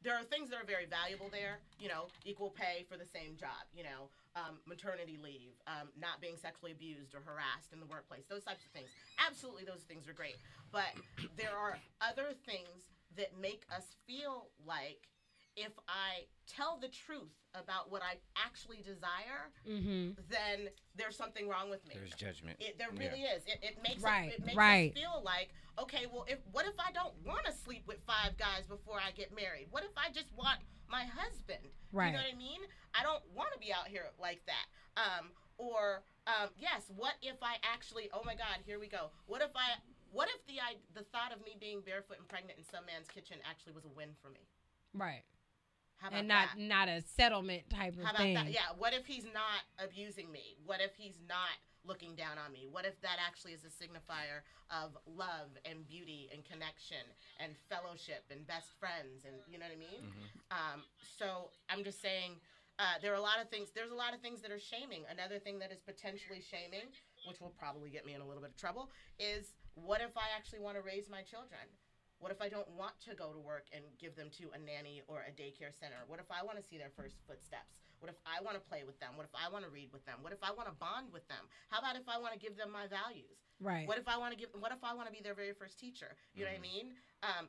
there are things that are very valuable there. Equal pay for the same job. Maternity leave, not being sexually abused or harassed in the workplace. Those types of things. Absolutely, those things are great. But there are other things that make us feel like if I tell the truth about what I actually desire, Mm-hmm. then there's something wrong with me. There's judgment. There really is. It makes Right, it makes right. us feel like, okay, well, what if I don't want to sleep with five guys before I get married? What if I just want my husband? Right. You know what I mean? I don't want to be out here like that. Or yes, what if I actually? Oh my God, here we go. What if the thought of me being barefoot and pregnant in some man's kitchen actually was a win for me? Right. How about And that? not a settlement type of How about thing. that? Yeah. What if he's not abusing me? What if he's not looking down on me? What if that actually is a signifier of love and beauty and connection and fellowship and best friends and you know what I mean? So I'm just saying there are a lot of things. There's a lot of things that are shaming. Another thing that is potentially shaming, which will probably get me in a little bit of trouble, is what if I actually want to raise my children? What if I don't want to go to work and give them to a nanny or a daycare center? What if I want to see their first footsteps? What if I want to play with them? What if I want to read with them? What if I want to bond with them? How about if I want to give them my values? Right. What if I want to be their very first teacher? You know what I mean?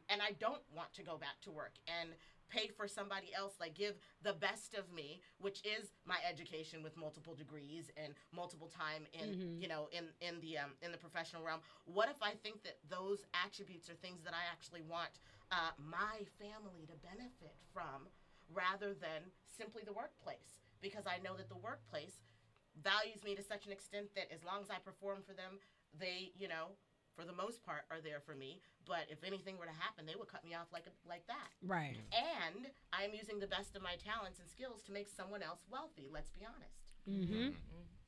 And I don't want to go back to work and pay for somebody else, like give the best of me, which is my education with multiple degrees and multiple time in in the professional realm. What if I think that those attributes are things that I actually want my family to benefit from, rather than simply the workplace? Because I know that the workplace values me to such an extent that as long as I perform for them, they, for the most part, are there for me. But if anything were to happen, they would cut me off like that. Right. And I'm using the best of my talents and skills to make someone else wealthy. Let's be honest. Mm-hmm.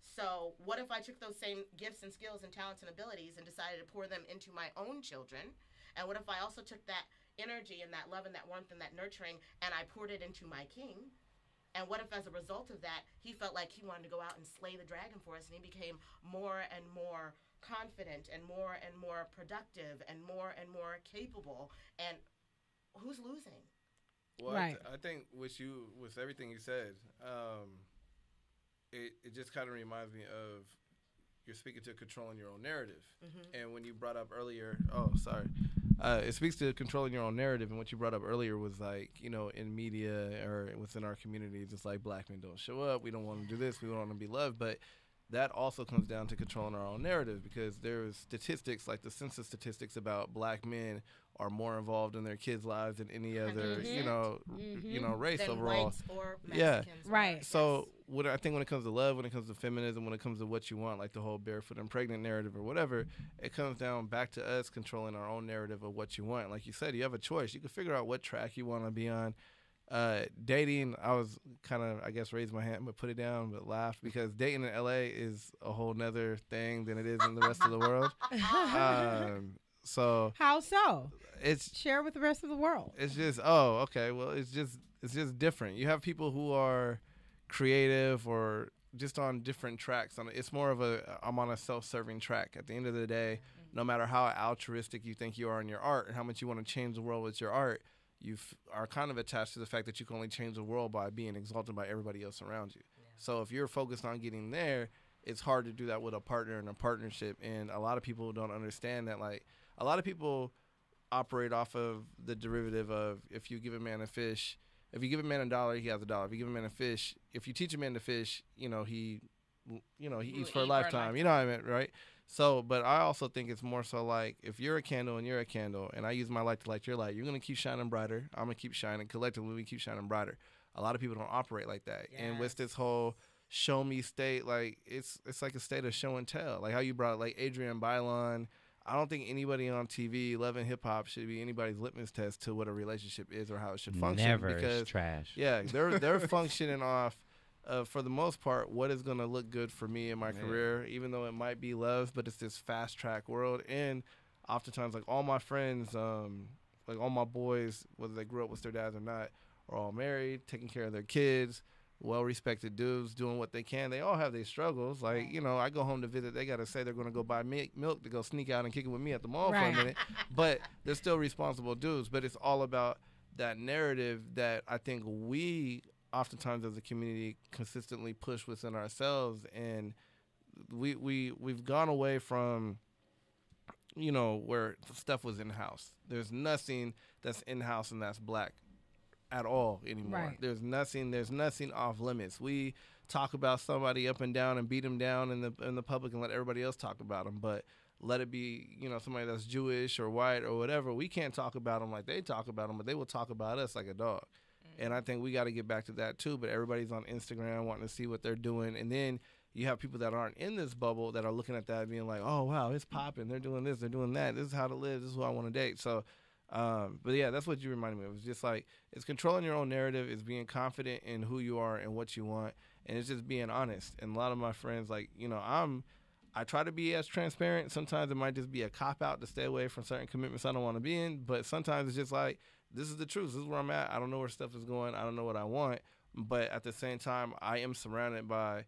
So what if I took those same gifts and skills and talents and abilities and decided to pour them into my own children? And what if I also took that energy and that love and that warmth and that nurturing and I poured it into my king? And what if as a result of that, he felt like he wanted to go out and slay the dragon for us, and he became more and more confident and more productive and more capable? And who's losing? Well, Right. I think with everything you said, it just kind of reminds me of you're speaking to controlling your own narrative. And when you brought up earlier, it speaks to controlling your own narrative. And what you brought up earlier was like, in media or within our communities, it's like black men don't show up. We don't want to do this. We don't want to be loved. But that also comes down to controlling our own narrative, because there's statistics like the census statistics about black men are more involved in their kids' lives than any other, race Than overall. whites or Yeah. Mexicans. Right. So I think when it comes to love, when it comes to feminism, when it comes to what you want, like the whole barefoot and pregnant narrative or whatever, it comes down back to us controlling our own narrative of what you want. Like you said, you have a choice. You can figure out what track you want to be on. Dating, I was kind of, I guess, raised my hand but put it down but laughed, because dating in LA is a whole nother thing than it is in the rest of the world. So How so? it's Share with the rest of the world. it's just it's just different. You have people who are creative or just on different tracks. It's more of I'm on a self-serving track. At the end of the day, no matter how altruistic you think you are in your art and how much you want to change the world with your art, you are kind of attached to the fact that you can only change the world by being exalted by everybody else around you. Yeah. So if you're focused on getting there, it's hard to do that with a partner and a partnership. And a lot of people don't understand that. Like, a lot of people operate off of the derivative of, if you give a man a fish, if you give a man $1, he has $1. If you give a man a fish, if you teach a man to fish, he eats for a lifetime. You know what I mean, right? So, but I also think it's more so like, if you're a candle and you're a candle, and I use my light to light your light, you're going to keep shining brighter. I'm going to keep shining. Collectively, we keep shining brighter. A lot of people don't operate like that. Yes. And with this whole show me state, like, it's like a state of show and tell. Like how you brought, like, Adrienne Bailon. I don't think anybody on TV, Love and Hip Hop, should be anybody's litmus test to what a relationship is or how it should function. Never. Because, it's trash. Yeah, they're functioning off, for the most part, what is going to look good for me in my career, even though it might be love, but it's this fast track world. And oftentimes, like, all my friends, like all my boys, whether they grew up with their dads or not, are all married, taking care of their kids, well-respected dudes, doing what they can. They all have their struggles. Like, I go home to visit, they got to say they're going to go buy milk to go sneak out and kick it with me at the mall for a minute. But they're still responsible dudes. But it's all about that narrative that I think we oftentimes as a community consistently push within ourselves, and we've gone away from, you know, where stuff was in house. There's nothing that's in house and that's black at all anymore. Right. There's nothing off limits. We talk about somebody up and down and beat them down in the public and let everybody else talk about them, but let it be, you know, somebody that's Jewish or white or whatever. We can't talk about them like they talk about them, but they will talk about us like a dog. And I think we got to get back to that too. But everybody's on Instagram wanting to see what they're doing, and then you have people that aren't in this bubble that are looking at that and being like, oh wow, it's popping. They're doing this, they're doing that. This is how to live. This is who I want to date. So, but yeah, that's what you reminded me of. It's just like, it's controlling your own narrative. It's being confident in who you are and what you want, and it's just being honest. And a lot of my friends, like, you know, I try to be as transparent. Sometimes it might just be a cop-out to stay away from certain commitments I don't want to be in. But sometimes it's just like, this is the truth. This is where I'm at. I don't know where stuff is going. I don't know what I want. But at the same time, I am surrounded by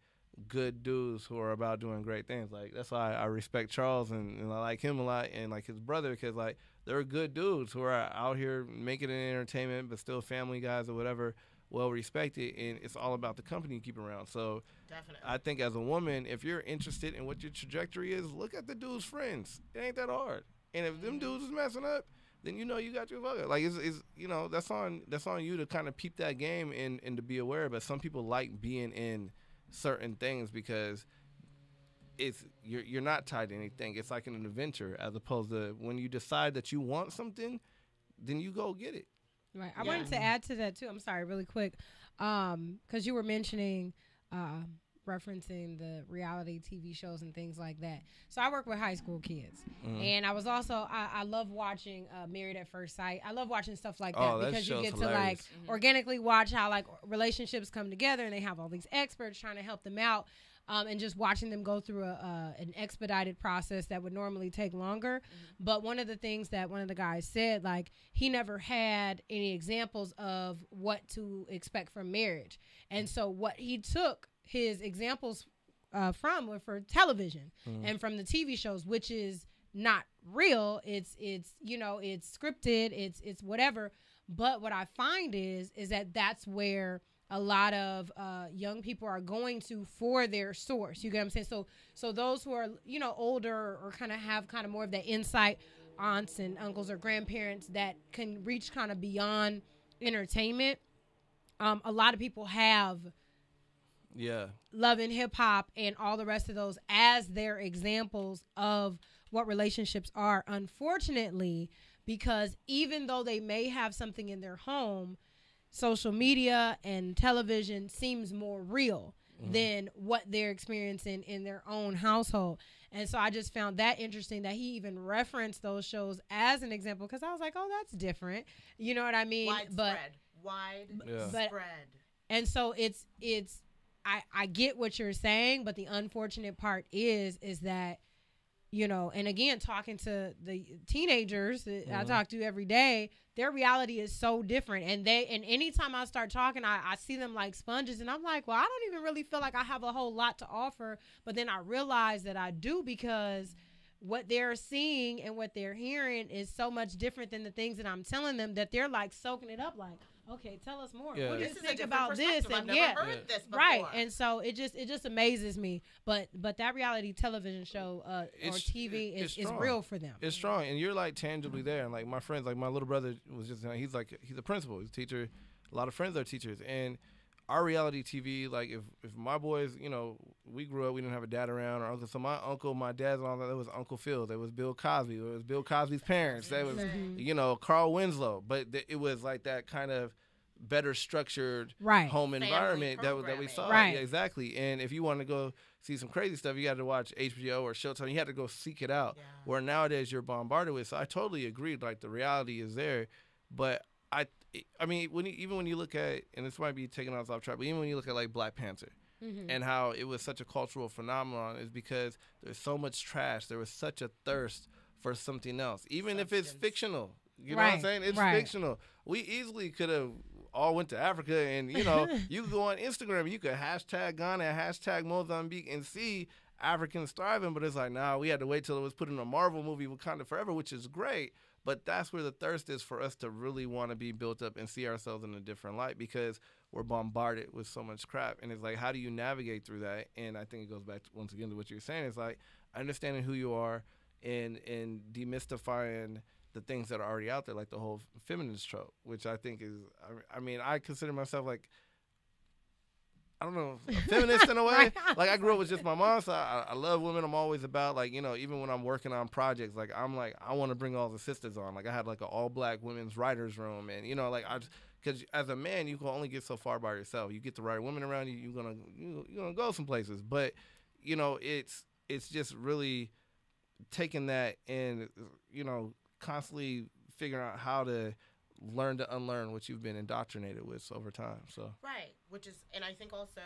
good dudes who are about doing great things. Like, that's why I respect Charles and I like him a lot, and like his brother, because like they're good dudes who are out here making it in entertainment, but still family guys or whatever, well respected, and it's all about the company you keep around. So Definitely. I think as a woman, if you're interested in what your trajectory is, look at the dude's friends. It ain't that hard. And if them dudes is messing up, then you know you got your fucker. Like, it's you know, that's on you to kind of peep that game and to be aware. But some people like being in certain things because you're not tied to anything. It's like an adventure, as opposed to when you decide that you want something, then you go get it. Right. I wanted to add to that too. I'm sorry, really quick, because you were mentioning referencing the reality TV shows and things like that. So I work with high school kids, and I was also I love watching Married at First Sight. I love watching stuff like that because you get to like organically watch how like relationships come together, and they have all these experts trying to help them out. And just watching them go through an expedited process that would normally take longer. But one of the things that one of the guys said, like, he never had any examples of what to expect from marriage. And so what he took his examples from were for television and from the TV shows, which is not real. It's you know, it's scripted, it's whatever. But what I find is that that's where a lot of young people are going to for their source. You get what I'm saying? So those who are, you know, older or kind of have kind of more of that insight, aunts and uncles or grandparents that can reach kind of beyond entertainment. A lot of people have Love and Hip Hop and all the rest of those as their examples of what relationships are. Unfortunately, because even though they may have something in their home, social media and television seems more real than what they're experiencing in their own household. And so I just found that interesting that he even referenced those shows as an example, because I was like, oh, that's different. You know what I mean? Widespread. And so it's I get what you're saying, but the unfortunate part is that, you know, and again, talking to the teenagers that I talk to every day, their reality is so different. And anytime I start talking, I see them like sponges, and I'm like, well, I don't even really feel like I have a whole lot to offer. But then I realize that I do, because what they're seeing and what they're hearing is so much different than the things that I'm telling them, that they're like soaking it up like, okay, tell us more. What do you think about this? And heard this before. Right. And so it just amazes me. But that reality television show or TV is real for them. It's strong, and you're like tangibly there. And like my friends, like my little brother was just, he's a principal, he's a teacher. A lot of friends are teachers, and our reality TV, like if my boys, you know, we grew up, we didn't have a dad around or uncle. So my uncle, my dad's and all that, it was Uncle Phil. There was Bill Cosby. It was Bill Cosby's parents. That was, you know, Carl Winslow. But it was like that kind of better structured home environment that we saw. Right. Yeah, exactly. And if you want to go see some crazy stuff, you got to watch HBO or Showtime. You had to go seek it out. Yeah. Where nowadays you're bombarded with. So I totally agree. Like, the reality is there. But I mean, when you look at, and this might be taking us off track, but even when you look at like Black Panther and how it was such a cultural phenomenon, is because there's so much trash. There was such a thirst for something else, even if it's fictional. You know what I'm saying? It's fictional. We easily could have all went to Africa, and you know, you could go on Instagram, you could hashtag Ghana, hashtag Mozambique, and see Africans thriving. But it's like, nah, we had to wait till it was put in a Marvel movie, Wakanda Forever, which is great. But that's where the thirst is for us to really want to be built up and see ourselves in a different light, because we're bombarded with so much crap. And it's like, how do you navigate through that? And I think it goes back once again to what you're saying. It's like understanding who you are and demystifying the things that are already out there, like the whole feminist trope, which I think is, I mean, I consider myself like, I don't know, a feminist in a way. Right. Like, I grew up with just my mom, so I love women. I'm always about, like, you know, even when I'm working on projects, like, I'm like, I want to bring all the sisters on. Like, I had, like, an all-black women's writers' room, and, you know, like, because as a man, you can only get so far by yourself. You get the right women around you, you're gonna go some places. But, you know, it's just really taking that and, you know, constantly figuring out how to learn to unlearn what you've been indoctrinated with over time. So Right, which is, and I think also,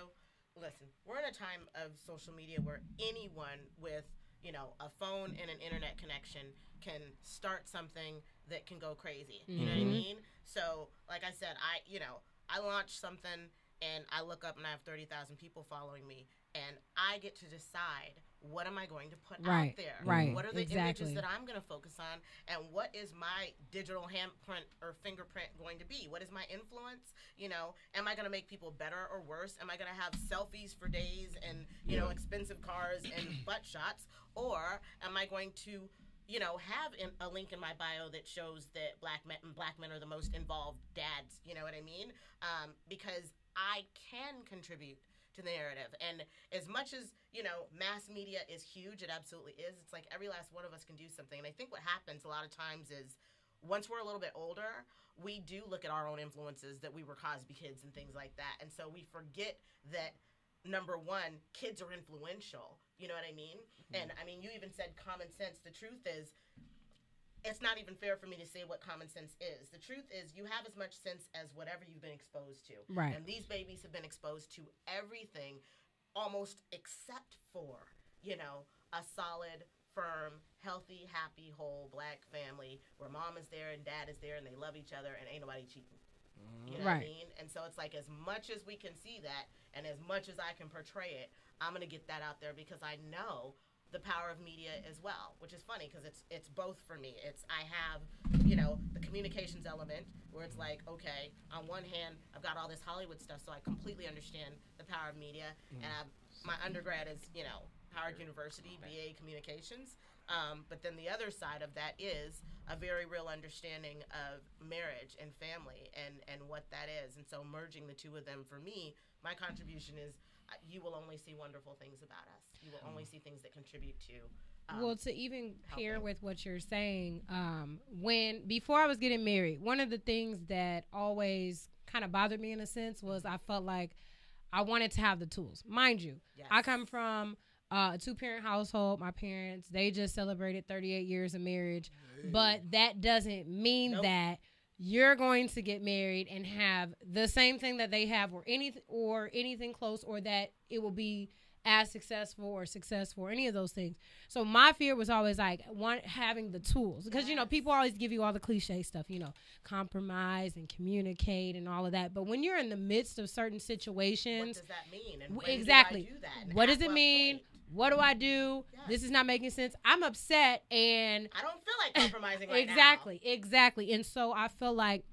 listen, we're in a time of social media where anyone with, you know, a phone and an internet connection can start something that can go crazy. You know what I mean? So, like I said, I launch something and I look up and I have 30,000 people following me, and I get to decide, what am I going to put out there? Right. What are the Exactly. images that I'm going to focus on? And what is my digital handprint or fingerprint going to be? What is my influence? You know, am I going to make people better or worse? Am I going to have selfies for days and, you know, expensive cars and butt shots? Or am I going to, you know, have a link in my bio that shows that black men are the most involved dads? You know what I mean? Because I can contribute to the narrative. And as much as, you know, mass media is huge, it absolutely is. It's like every last one of us can do something. And I think what happens a lot of times is, once we're a little bit older, we do look at our own influences, that we were Cosby kids and things like that. And so we forget that, number one, kids are influential. You know what I mean? And I mean, you even said common sense. The truth is, it's not even fair for me to say what common sense is. The truth is, you have as much sense as whatever you've been exposed to. Right. And these babies have been exposed to everything almost except for, you know, a solid, firm, healthy, happy, whole black family where mom is there and dad is there and they love each other and ain't nobody cheating. You know what I mean? And so it's like, as much as we can see that and as much as I can portray it, I'm going to get that out there, because I know the power of media as well, which is funny because it's both for me. I have, you know, the communications element where it's like, okay, on one hand, I've got all this Hollywood stuff, so I completely understand the power of media. And my undergrad is, you know, Howard University, BA Communications. But then the other side of that is a very real understanding of marriage and family and what that is. And so merging the two of them, for me, my contribution is, you will only see wonderful things about us. You will only see things that contribute to. Well, to even pair helping. with what you're saying, before I was getting married, one of the things that always kind of bothered me in a sense was I felt like I wanted to have the tools. Mind you, Yes. I come from a 2-parent household. My parents, they just celebrated 38 years of marriage, but that doesn't mean Nope. that you're going to get married and have the same thing that they have, or anything close, or that it will be as successful or any of those things. So my fear was always like having the tools, because you know, people always give you all the cliche stuff, you know, compromise and communicate and all of that. But when you're in the midst of certain What situations, does that mean? And when exactly. do I do that? And What does at it what mean? point? What do I do? Yes. This is not making sense. I'm upset, and I don't feel like compromising right Exactly. And so I feel like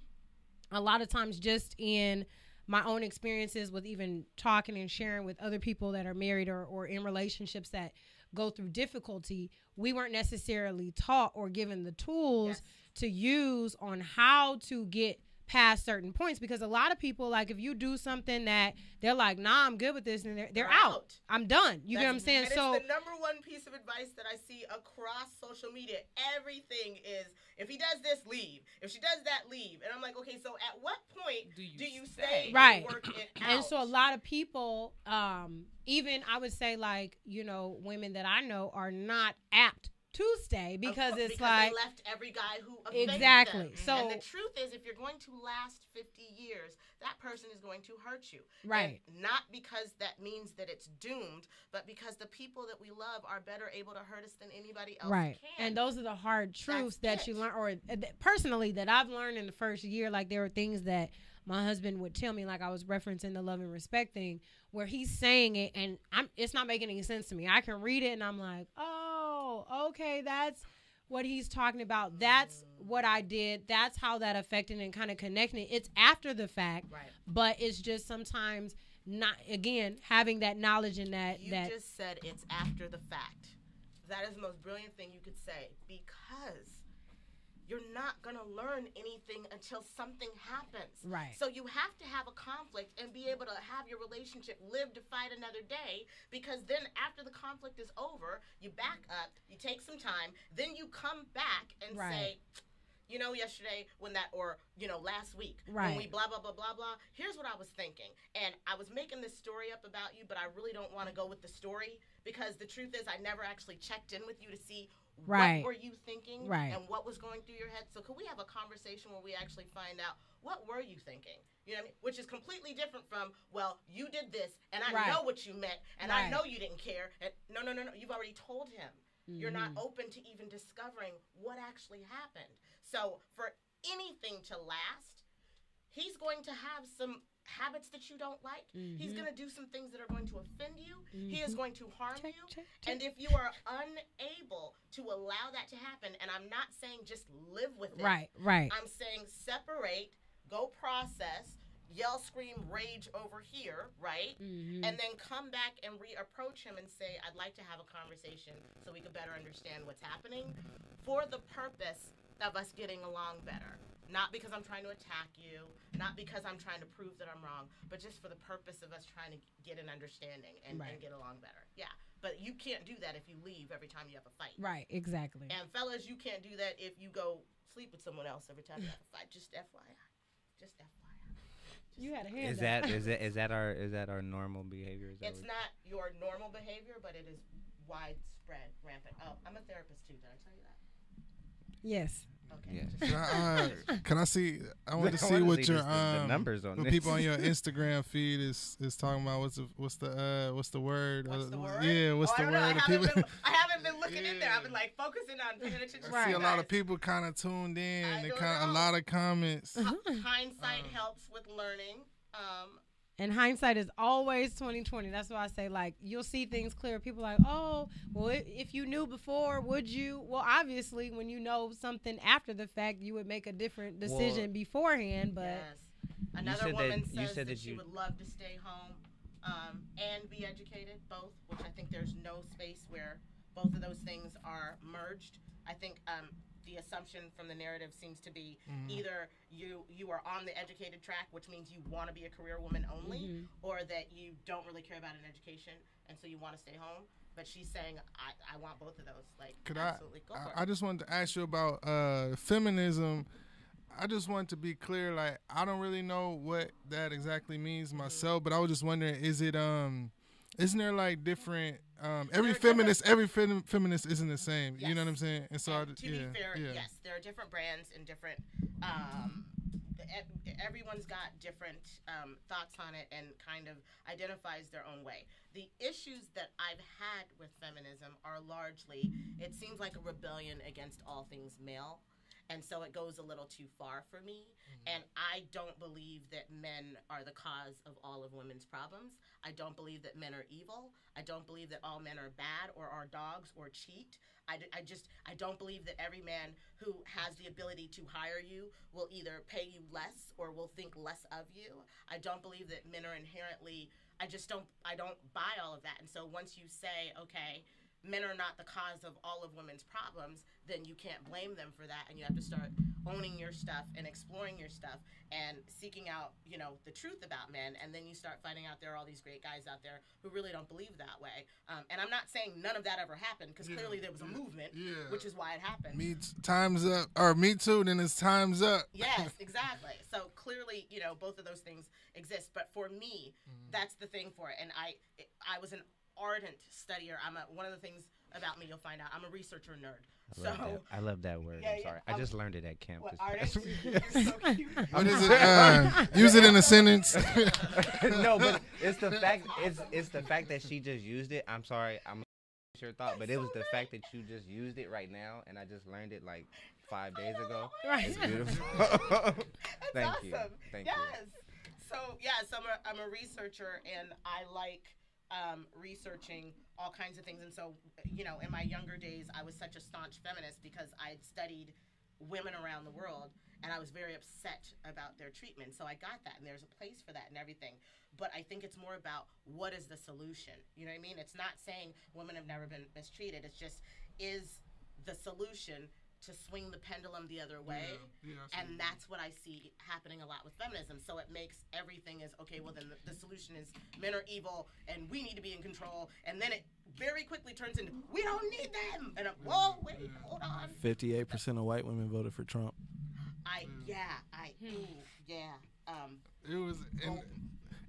a lot of times, just in my own experiences with even talking and sharing with other people that are married or in relationships that go through difficulty, we weren't necessarily taught or given the tools Yes. to use on how to get past certain points. Because a lot of people, like, if you do something that they're like, nah, I'm good with this, and they're out. I'm done. You get what I'm saying? And So it's the number one piece of advice that I see across social media. Everything is, if he does this, leave. If she does that, leave. And I'm like, okay, so at what point do you stay Right. and work it out? And so a lot of people, even I would say, like, you know, women that I know are not apt to stay, because Of course, it's because like, they left every guy who offended Exactly. them. So- and the truth is, if you're going to last 50 years, that person is going to hurt you. Right. And not because that means that it's doomed, but because the people that we love are better able to hurt us than anybody else right. can. And those are the hard truths That's that you it. learn, or personally that I've learned in the first year. Like, there were things that my husband would tell me, like I was referencing the love and respect thing, where he's saying it and it's not making any sense to me. I can read it and I'm like, oh, okay, that's what he's talking about. That's what I did. That's how that affected and kind of connecting. It's after the fact, Right. but it's just sometimes not, again, having that knowledge and that. You just said it's after the fact. That is the most brilliant thing you could say, because you're not going to learn anything until something happens. Right. So you have to have a conflict and be able to have your relationship live to fight another day, because then after the conflict is over, you back up, you take some time, then you come back and say, you know, yesterday when that, or, you know, last week when we blah, blah, blah, blah, blah, here's what I was thinking. And I was making this story up about you, but I really don't want to go with the story, because the truth is I never actually checked in with you to see what were you thinking and what was going through your head. So could we have a conversation where we actually find out what were you thinking? You know what I mean? Which is completely different from, well, you did this and I know what you meant and I know you didn't care. And no. You've already told him. You're not open to even discovering what actually happened. So for anything to last, he's going to have some habits that you don't like. He's going to do some things that are going to offend you. He is going to harm you. And if you are unable to allow that to happen, and I'm not saying just live with it. Right. I'm saying separate, go process, yell, scream, rage over here, right? And then come back and reapproach him and say, I'd like to have a conversation so we can better understand what's happening, for the purpose of us getting along better. Not because I'm trying to attack you, not because I'm trying to prove that I'm wrong, but just for the purpose of us trying to get an understanding and get along better. Yeah, but you can't do that if you leave every time you have a fight. Right, exactly. And fellas, you can't do that if you go sleep with someone else every time you have a fight. Just FYI. Just FYI. You had a hand Is that our normal behavior? It's not your normal behavior, but it is widespread, rampant. Oh, I'm a therapist too. Did I tell you that? Yes. Okay. Yeah. Can I see? I want to see what your the numbers on what this. people on your Instagram feed is talking about. What's the word? What's the word? Yeah, what's the word? I haven't been looking in there. I've been like focusing on paying attention. I see a lot of people kind of tuned in. And a lot of comments. Hindsight helps with learning. And hindsight is always 20/20. That's why I say, like, you'll see things clear. People are like, oh, well, if you knew before, would you? Well, obviously, when you know something after the fact, you would make a different decision beforehand. But yes. Another woman said that she would love to stay home and be educated, both, which I think there's no space where both of those things are merged. I think the assumption from the narrative seems to be either you are on the educated track, which means you want to be a career woman only, or that you don't really care about an education and so you want to stay home. But she's saying, I want both of those. Like, absolutely, go for it. I just wanted to ask you about feminism. I just want to be clear, like, I don't really know what that exactly means myself, but I was just wondering, isn't there like different every feminist isn't the same. Yes. You know what I'm saying? And so to be fair, yes, there are different brands and different everyone's got different thoughts on it and kind of identifies their own way. The issues that I've had with feminism are largely, it seems like a rebellion against all things male. And so it goes a little too far for me. And I don't believe that men are the cause of all of women's problems. I don't believe that men are evil. I don't believe that all men are bad or are dogs or cheat. I don't believe that every man who has the ability to hire you will either pay you less or will think less of you. I don't believe that men are inherently, I don't buy all of that. And so once you say, okay, men are not the cause of all of women's problems, then you can't blame them for that, and you have to start owning your stuff and exploring your stuff and seeking out, the truth about men, and then you start finding out there are all these great guys out there who really don't believe that way. And I'm not saying none of that ever happened, because clearly there was a movement, which is why it happened. Time's up, or Me Too, then it's time's up. Yes, exactly. So clearly, both of those things exist, but for me, that's the thing for it. And I was an ardent studier. One of the things about me, you'll find out, I'm a researcher nerd. I love that word. I'm sorry. I just learned it at camp. What, artist? You're so cute. What is it? Use it in a sentence. No, but it's the fact. It's the fact that she just used it. I'm sorry. I'm your thought, but it was the fact that you just used it right now, and I just learned it like 5 days ago. Right. It's beautiful. Thank awesome. you. Thank you. So I'm a researcher, and I like researching all kinds of things. And so, you know, in my younger days, I was such a staunch feminist because I had studied women around the world, and I was very upset about their treatment. So I got that, and there's a place for that and everything. But I think it's more about what is the solution. You know what I mean? It's not saying women have never been mistreated. It's just, is the solution to swing the pendulum the other way? And that's what I see happening a lot with feminism. So it makes everything is, okay, well then the solution is men are evil and we need to be in control. And then it very quickly turns into, we don't need them. And whoa, wait, hold on. 58% of white women voted for Trump. It was,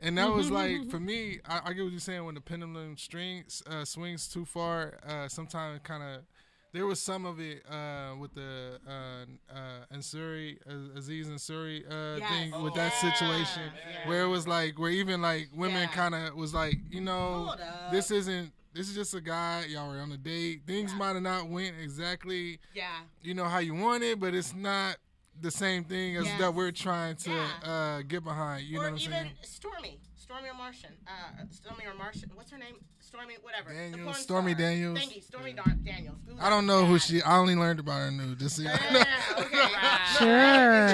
and that was like, for me, I get what you're saying, when the pendulum swings too far, sometimes kind of, there was some of it with the Aziz Ansari thing with that situation, where it was like, where even like women kind of was like, you know, this is just a guy, y'all were on a date, things might have not went exactly, you know, how you wanted, but it's not the same thing as that we're trying to get behind, you know what I'm saying? Or even Stormy or Martian, what's her name? Stormy, whatever. Daniels, Stormy Daniels. Thank you, Stormy Daniels. I don't know who she. I only learned about her new. Just okay. Sure.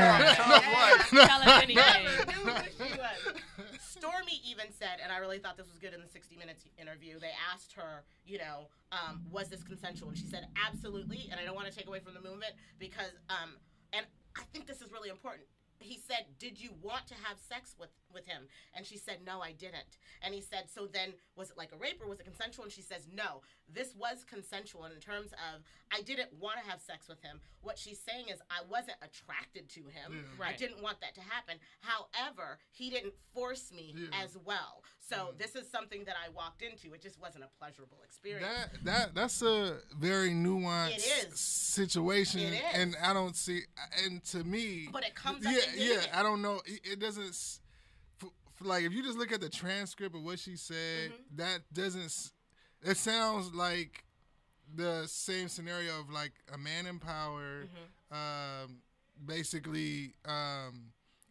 Tell us anything. I knew who she was. Stormy even said, and I really thought this was good in the 60 Minutes interview, they asked her, you know, was this consensual? And she said, absolutely. And I don't want to take away from the movement because, and I think this is really important. He said, did you want to have sex with him? And she said, no, I didn't. And he said, so then was it like a rape or was it consensual? And she says, no, this was consensual in terms of I didn't want to have sex with him. What she's saying is I wasn't attracted to him. I didn't want that to happen. However, he didn't force me as well. So this is something that I walked into. It just wasn't a pleasurable experience. That's a very nuanced situation. It is. And I don't see, and to me, but it comes up I don't know. It doesn't, like, if you just look at the transcript of what she said, that doesn't, it sounds like the same scenario of like a man in power, basically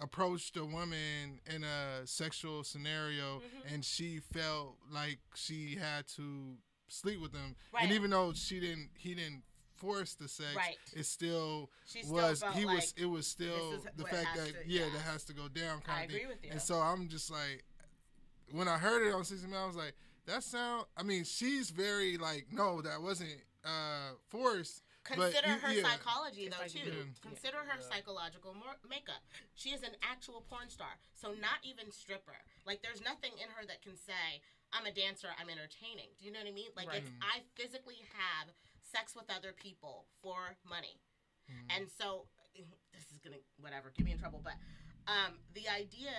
approached a woman in a sexual scenario, and she felt like she had to sleep with him, and even though he didn't force the sex, it still was. It was still the fact that that has to go down kind of thing. I agree with you. And so I'm just like, when I heard it on 60 Minutes, I was like, that sound. I mean, she's very like, no, that wasn't forced. Consider her psychology, though, too. Consider her psychological makeup. She is an actual porn star, so not even stripper. Like, there's nothing in her that can say, I'm a dancer, I'm entertaining. Do you know what I mean? Like, it's, I physically have sex with other people for money. And so, this is going to, whatever, get me in trouble, but the idea,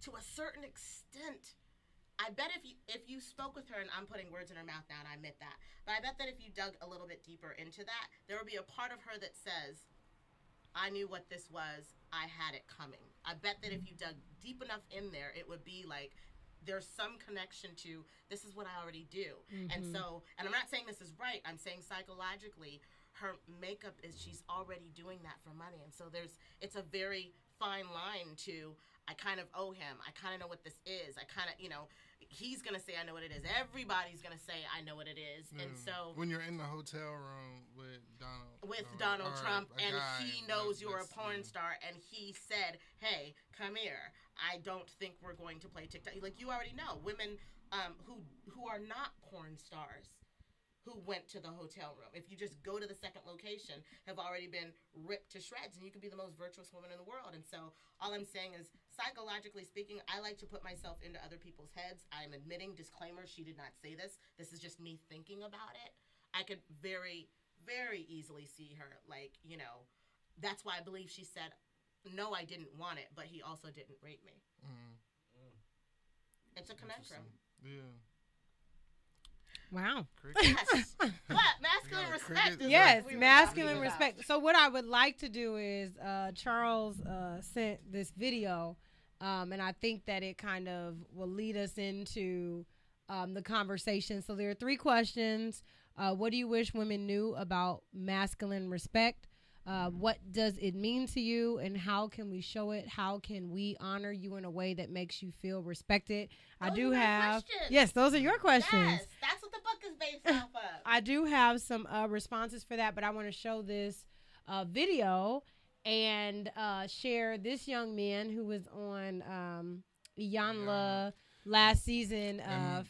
to a certain extent, I bet if you spoke with her, and I'm putting words in her mouth now, and I admit that, but I bet that if you dug a little bit deeper into that, there would be a part of her that says, I knew what this was, I had it coming. I bet that if you dug deep enough in there, it would be like, there's some connection to, this is what I already do. And so, and I'm not saying this is right, I'm saying psychologically, her makeup is, she's already doing that for money. And so it's a very fine line to, I kind of owe him, I kind of know what this is, I kind of, you know, he's going to say I know what it is, everybody's going to say I know what it is. And so when you're in the hotel room with Donald Trump, and he knows you're a porn star, and he said, hey, come here, I don't think we're going to play TikTok. Like, you already know women who are not porn stars who went to the hotel room, if you just go to the second location, have already been ripped to shreds, and you could be the most virtuous woman in the world. And so all I'm saying is, psychologically speaking, I like to put myself into other people's heads. I'm admitting, disclaimer, she did not say this. This is just me thinking about it. I could very, very easily see her, like, you know, that's why I believe she said, no, I didn't want it, but he also didn't rape me. It's a conundrum. Yeah. Wow. Yes. What? Masculine respect. Yes, masculine respect. So what I would like to do is, Charles sent this video, and I think that it kind of will lead us into the conversation. So there are 3 questions. What do you wish women knew about masculine respect? What does it mean to you, and how can we show it? How can we honor you in a way that makes you feel respected? I do have yes, those are your questions. Yes, that's what the book is based off of. I do have some responses for that, but I want to show this video and share this young man who was on Iyanla last season,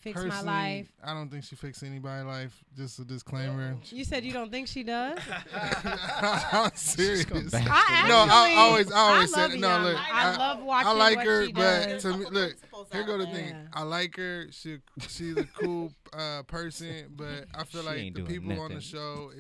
Fix My Life. I don't think she fixed anybody's life. Just a disclaimer. You said you don't think she does? I'm serious. I always said love no. Iyanla. Look, I love watching I like what her, she but does. to me, look, here go the thing. Yeah. I like her. She's a cool person, but I feel She like ain't the doing people on the nothing. show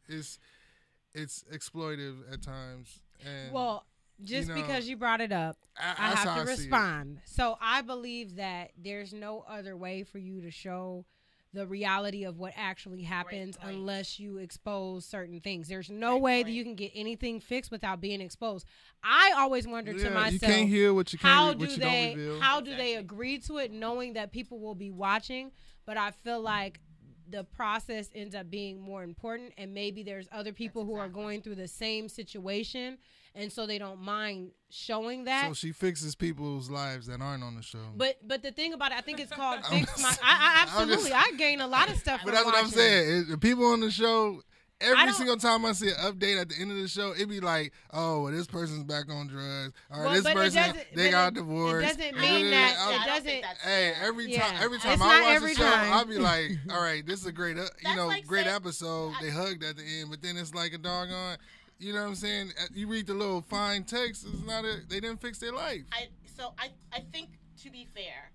it's exploitive at times. And Well, just you know, because you brought it up, I that's have how to I see it. respond. So I believe that there's no other way for you to show the reality of what actually happens point. unless you expose certain things. There's no Great way point. that you can get anything fixed without being exposed. I always wonder to Yeah, myself, you can't hear what you how can't, what do you they don't reveal. how do they agree to it knowing that people will be watching? But I feel like the process ends up being more important, and maybe there's other people who are going through the same situation, and so they don't mind showing that. So she fixes people's lives that aren't on the show. But the thing about it, I think it's called I'm Fix My. just- I I'm just- absolutely, I gain a lot of stuff. But from that's what I'm watching. saying. The people on the show, I every don't- single time I see an update at the end of the show, it be like, oh, well, this person's back on drugs. Or Well, this but it person, doesn't- they but got it divorced. doesn't Yeah, mean yeah, that yeah. it I don't doesn't. think that's Hey, fair. every Yeah. time It's I not watch every the show, time. I'll be like, all right, this is a great, That's like great saying- episode. They hugged at the end, but then it's like a doggone, you know what I'm saying? You read the little fine text, it's not they didn't fix their life. I think, to be fair,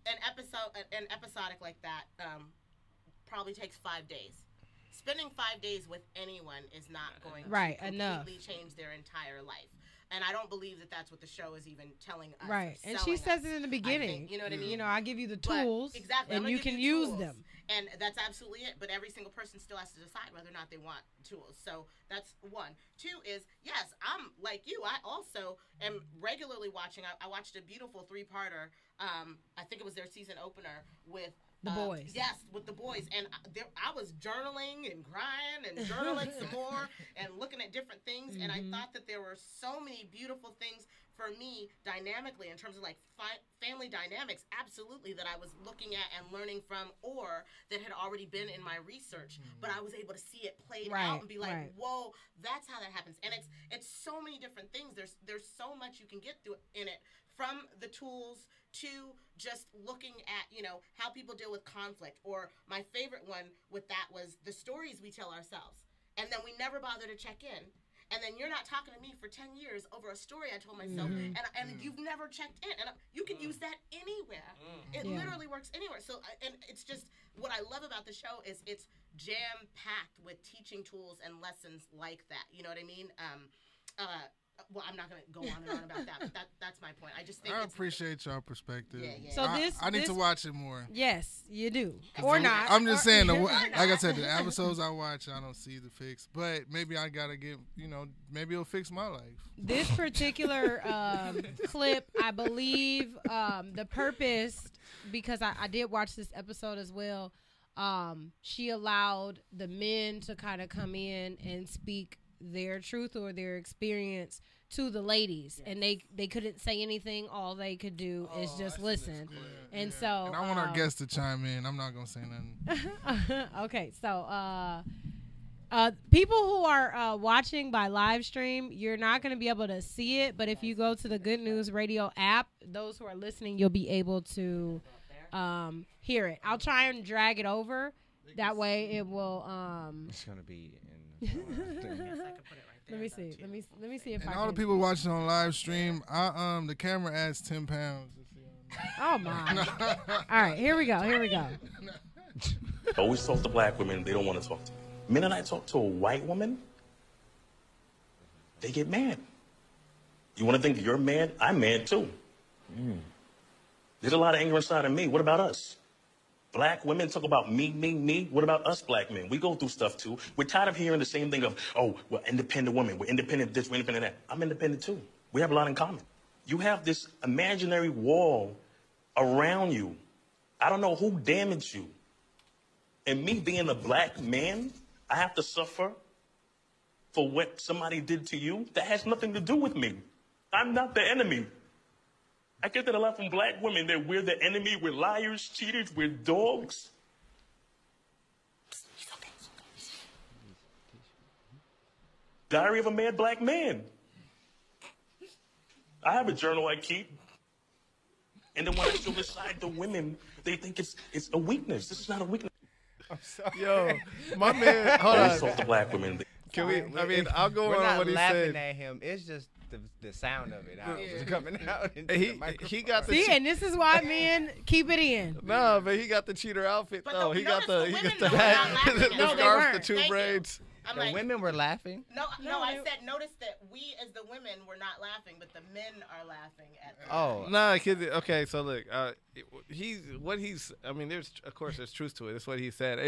an episodic like that probably takes 5 days. Spending 5 days with anyone is not going to Right, completely enough. change their entire life. And I don't believe that that's what the show is even telling us. or Right, and she selling says us. it in the I beginning. think, you know what I mean? You know, I give you the But- tools, exactly. I'm and gonna you give can you use tools. them. And that's absolutely it. But every single person still has to decide whether or not they want tools. So that's one. Two is, yes, I'm like you. I also am regularly watching. I watched a beautiful 3-parter. I think it was their season opener with The Boys. Yes, with the boys. And I was journaling and crying and journaling some more and looking at different things. And I thought that there were so many beautiful things for me dynamically in terms of like family dynamics, absolutely, that I was looking at and learning from, or that had already been in my research, but I was able to see it played out and be like, right. whoa, that's how that happens. And it's so many different things. There's so much you can get through in it, from the tools to just looking at, you know, how people deal with conflict. Or my favorite one with that was the stories we tell ourselves, and then we never bother to check in. And then you're not talking to me for 10 years over a story I told myself, and you've never checked in. And you can use that anywhere. It literally works anywhere. So, and it's just, what I love about the show is it's jam-packed with teaching tools and lessons like that. You know what I mean? Well, I'm not going to go on and on about that, but that's my point. I just think I it's appreciate y'all perspective. Yeah. So I need to watch it more. Yes, you do, or not. I'm just saying, or like I said, the episodes I watch, I don't see the fix. But maybe I gotta get, maybe it'll fix my life. This particular clip, I believe, the purpose, because I did watch this episode as well. She allowed the men to kind of come in and speak their truth or their experience to the ladies, and they couldn't say anything. All they could do is just listen. And so, And I want our guests to chime in. I'm not gonna say nothing. okay, so people who are watching by live stream, you're not going to be able to see it, but if you go to the Good News Radio app, those who are listening, you'll be able to hear it. I'll try and drag it over. That way it will It's gonna be in. let me see. Let me see if And I all the can. people watching on live stream, the camera adds 10 pounds. Oh my. All right, here we go. I always talk to black women, they don't want to talk to me. Minute I talk to a white woman, they get mad. You want to think you're mad? I'm mad too. There's a lot of anger inside of me. What about us? Black women talk about me. What about us black men? We go through stuff too. We're tired of hearing the same thing of, oh, we're independent women. We're independent this, we're independent that. I'm independent too. We have a lot in common. You have this imaginary wall around you. I don't know who damaged you. And me being a black man, I have to suffer for what somebody did to you, that has nothing to do with me. I'm not the enemy. I get that a lot from black women, that we're the enemy, we're liars, cheaters, we're dogs. Diary of a Mad Black Man. I have a journal I keep. And then when I show the side to women, they think it's a weakness. This is not a weakness. I'm sorry. Yo, my man, hold Don't on. insult the black women. Can we? I mean, I'll go We're on not what he laughing said. at him. It's just the sound of it. How it was coming out. Into the He microphone. got the See, and this is why men keep it in. no, but he got the cheater outfit But though. the- He got notice the the he got women the were not hat, laughing. the No, they scarf, the weren't. two Thank you. braids. I'm The like, women were laughing. no, I said notice that we as the women were not laughing, but the men are laughing at them. Oh, Nah, kid. Okay, so look, I mean, of course there's truth to it. It's what he said.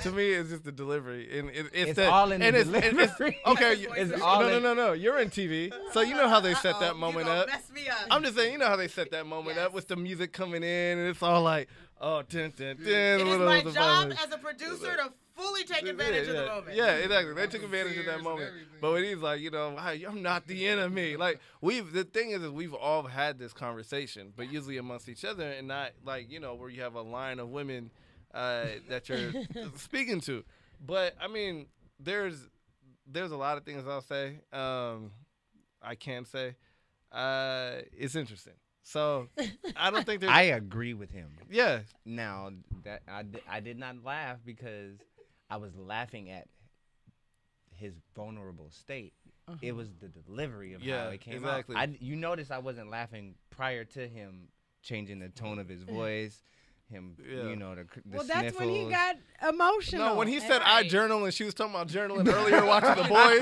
To me, it's just the delivery, and it's all in the delivery. okay, It's all in- no. You're in TV, so you know how they set that moment you up. Mess me up. I'm just saying, you know how they set that moment Yes. up with the music coming in, and it's all like, oh, dun, dun, dun, It is little- my little job violence. as a producer to fully take advantage of the moment. Yeah, exactly. They took advantage of fears that and moment. everything. But when he's like, "Hey, I'm not the enemy." Like the thing is we've all had this conversation, but usually amongst each other, and not like where you have a line of women that you're speaking to. But I mean, there's a lot of things I'll say. I can say it's interesting. So I don't think there's. I agree with him. Yeah. Now that I did not laugh because I was laughing at his vulnerable state. It was the delivery of Yeah, how it came exactly. out. You notice I wasn't laughing prior to him changing the tone of his voice. Him, Yeah. the Well, sniffles. that's when he got emotional. No, when he And- said I journal and she was talking about journaling earlier watching The Boys,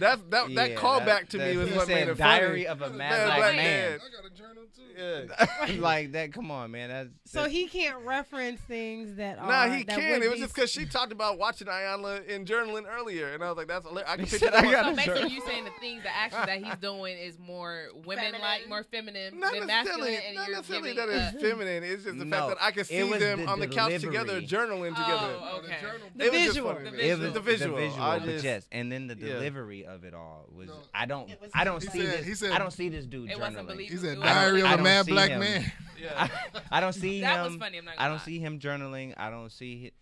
that Yeah, callback to me was he what said made it Diary funny. of a Man, Mad Black Black Man. Man. I got a journal too. Yeah. Like that. Come on, man. So he can't reference things that are. Nah, he that can. would It was be- just because she talked about watching Ayanla in journaling earlier, and I was like, "That's hilarious." I can He picture said, "I that. got So a basically, journal." you saying the actions that he's doing is more women-like, Feminine. more feminine Not than necessarily, masculine, and not you're necessarily giving. that it's feminine. It's just the No, fact that I can it see was them the on the couch delivery. together, journaling together. Oh, okay. The It was just visual. funny. The It was The visual. I but just- yes, and then the yeah. delivery of it all was. No. I don't It was- see He said- this. he said- I don't see this dude It wasn't journaling. believable. He said It was- Diary of I a don't Mad see Black him. Man. Yeah. I don't see That him. was funny, I'm not I gonna don't lie. see him journaling. I don't see.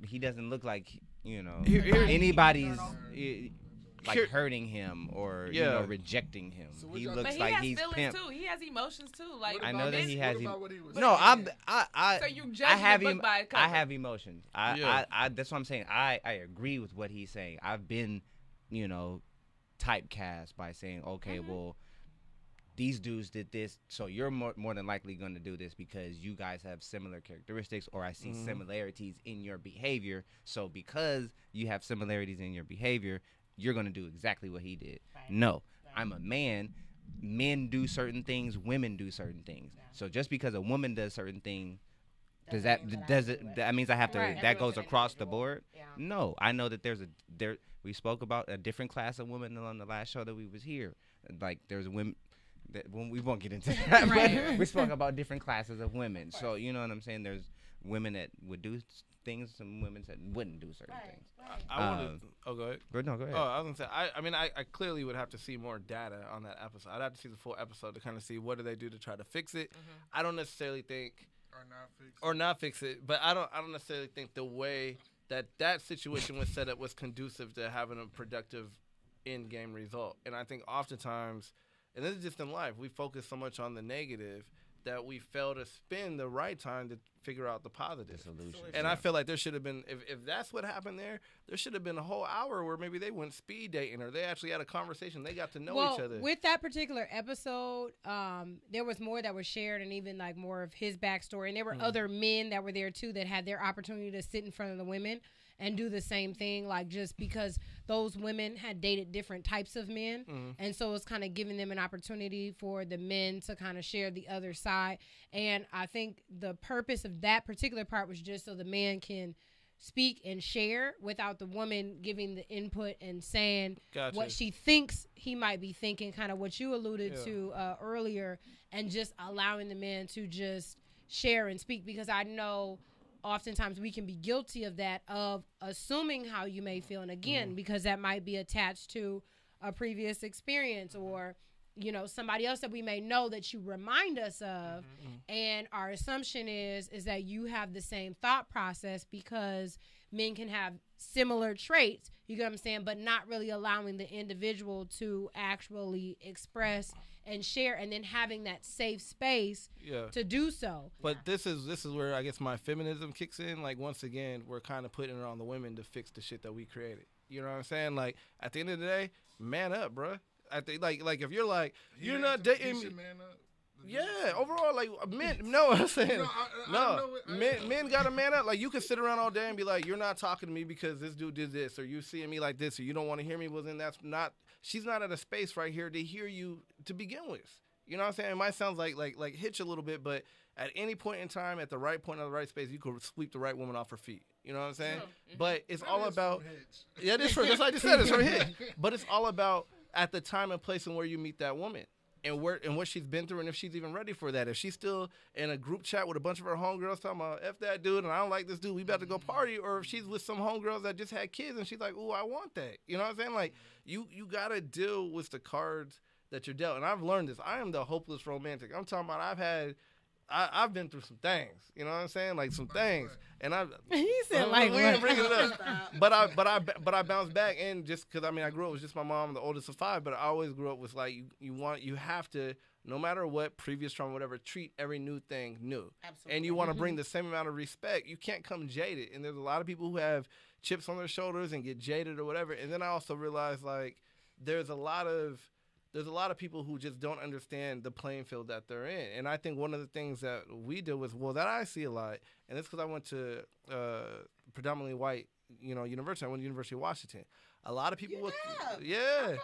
He doesn't look like Here- anybody's like Here- hurting him or Yeah. rejecting him. So what He y'all- looks But he like has he's feelings pimp. too. He has emotions too. Like I know that he has. What em- about what he was No, saying? I. So you I judging have the book by the I cover. have emotions. Yeah. I that's what I'm saying. I agree with what he's saying. I've been, typecast by saying, okay, well, these dudes did this, so you're more than likely going to do this because you guys have similar characteristics, or I see similarities in your behavior. So because you have similarities in your behavior, you're going to do exactly what he did. Right. No, I'm a man. Men do certain things. Women do certain things. So just because a woman does certain things, Doesn't mean that I do it. that means I have to Right. that goes Everyone's an across the individual. board? Yeah. No, I know that there we spoke about a different class of women on the last show that we was here. Like there's women that we won't get into that, Right. but we spoke about different classes of women. So you know what I'm saying? There's women that would do things, some women that wouldn't do certain Right, things. right. I wanted. Oh, go ahead. Go ahead. Oh, I was gonna say. I mean, I clearly would have to see more data on that episode. I'd have to see the full episode to kind of see what do they do to try to fix it. I don't necessarily think Or not fixed. not fix it, but I don't necessarily think the way that situation was set up was conducive to having a productive in game result. And I think oftentimes, and this is just in life, we focus so much on the negative that we fail to spend the right time to figure out the positive. Solution. And I feel like there should have been, if that's what happened there should have been a whole hour where maybe they went speed dating or they actually had a conversation. They got to know each other. With that particular episode, there was more that was shared and even like more of his backstory. And there were other men that were there too that had their opportunity to sit in front of the women and do the same thing, like just because those women had dated different types of men. And so it's kind of giving them an opportunity for the men to kind of share the other side. And I think the purpose of that particular part was just so the man can speak and share without the woman giving the input and saying Gotcha. what she thinks he might be thinking, kind of what you alluded Yeah. to earlier, and just allowing the man to just share and speak. Because I know oftentimes we can be guilty of that, of assuming how you may feel. And again, because that might be attached to a previous experience or, you know, somebody else that we may know that you remind us of. And our assumption is that you have the same thought process because men can have similar traits, you get what I'm saying, but not really allowing the individual to actually express and share, and then having that safe space to do so. But this is where I guess my feminism kicks in. Like, once again, we're kind of putting it on the women to fix the shit that we created. You know what I'm saying? Like, at the end of the day, man up, bruh. I think like if you're like, you're not dating me. Man up. Yeah, overall, like, men, no, I'm saying, men got to man up. Like, you can sit around all day and be like, you're not talking to me because this dude did this, or you seeing me like this, or you don't want to hear me. Well, then she's not at a space right here to hear you to begin with. You know what I'm saying? It might sound like hitch a little bit, but at any point in time, at the right point of the right space, you could sweep the right woman off her feet. You know what I'm saying? But it's all about, it is that's what I just said, it's from hitch. But it's all about at the time and place and where you meet that woman. And what she's been through, and if she's even ready for that. If she's still in a group chat with a bunch of her homegirls talking about F that dude and I don't like this dude, we about to go party, or if she's with some homegirls that just had kids and she's like, ooh, I want that. You know what I'm saying? Like, you gotta deal with the cards that you're dealt. And I've learned this. I am the hopeless romantic. I'm talking about I've been through some things. You know what I'm saying? Like, some things. And he said like we didn't bring it up. But I bounced back, and just because I grew up with just my mom, the oldest of 5, but I always grew up with like you have to, no matter what previous trauma, whatever, treat every new thing new. Absolutely. And you want to bring the same amount of respect. You can't come jaded. And there's a lot of people who have chips on their shoulders and get jaded or whatever. And then I also realized, like, there's a lot of people who just don't understand the playing field that they're in. And I think one of the things that we do that I see a lot, and it's because I went to predominantly white, university. I went to University of Washington. A lot of people I'm from Seattle.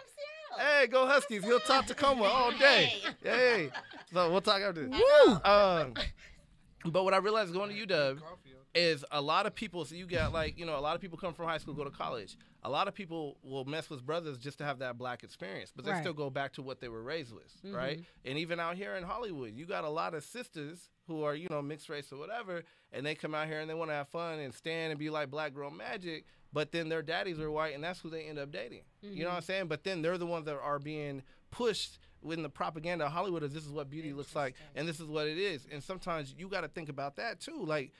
Hey, go Huskies. You'll talk Tacoma all day. Hey. So we'll talk after this. Woo! But what I realized going to UW is a lot of people, so you got like, a lot of people come from high school, go to college. A lot of people will mess with brothers just to have that black experience, but they still go back to what they were raised with, right? And even out here in Hollywood, you got a lot of sisters who are, mixed race or whatever, and they come out here and they want to have fun and stand and be like Black Girl Magic, but then their daddies are white, and that's who they end up dating. You know what I'm saying? But then they're the ones that are being pushed within the propaganda of Hollywood as this is what beauty looks like, and this is what it is. And sometimes you got to think about that too. Like,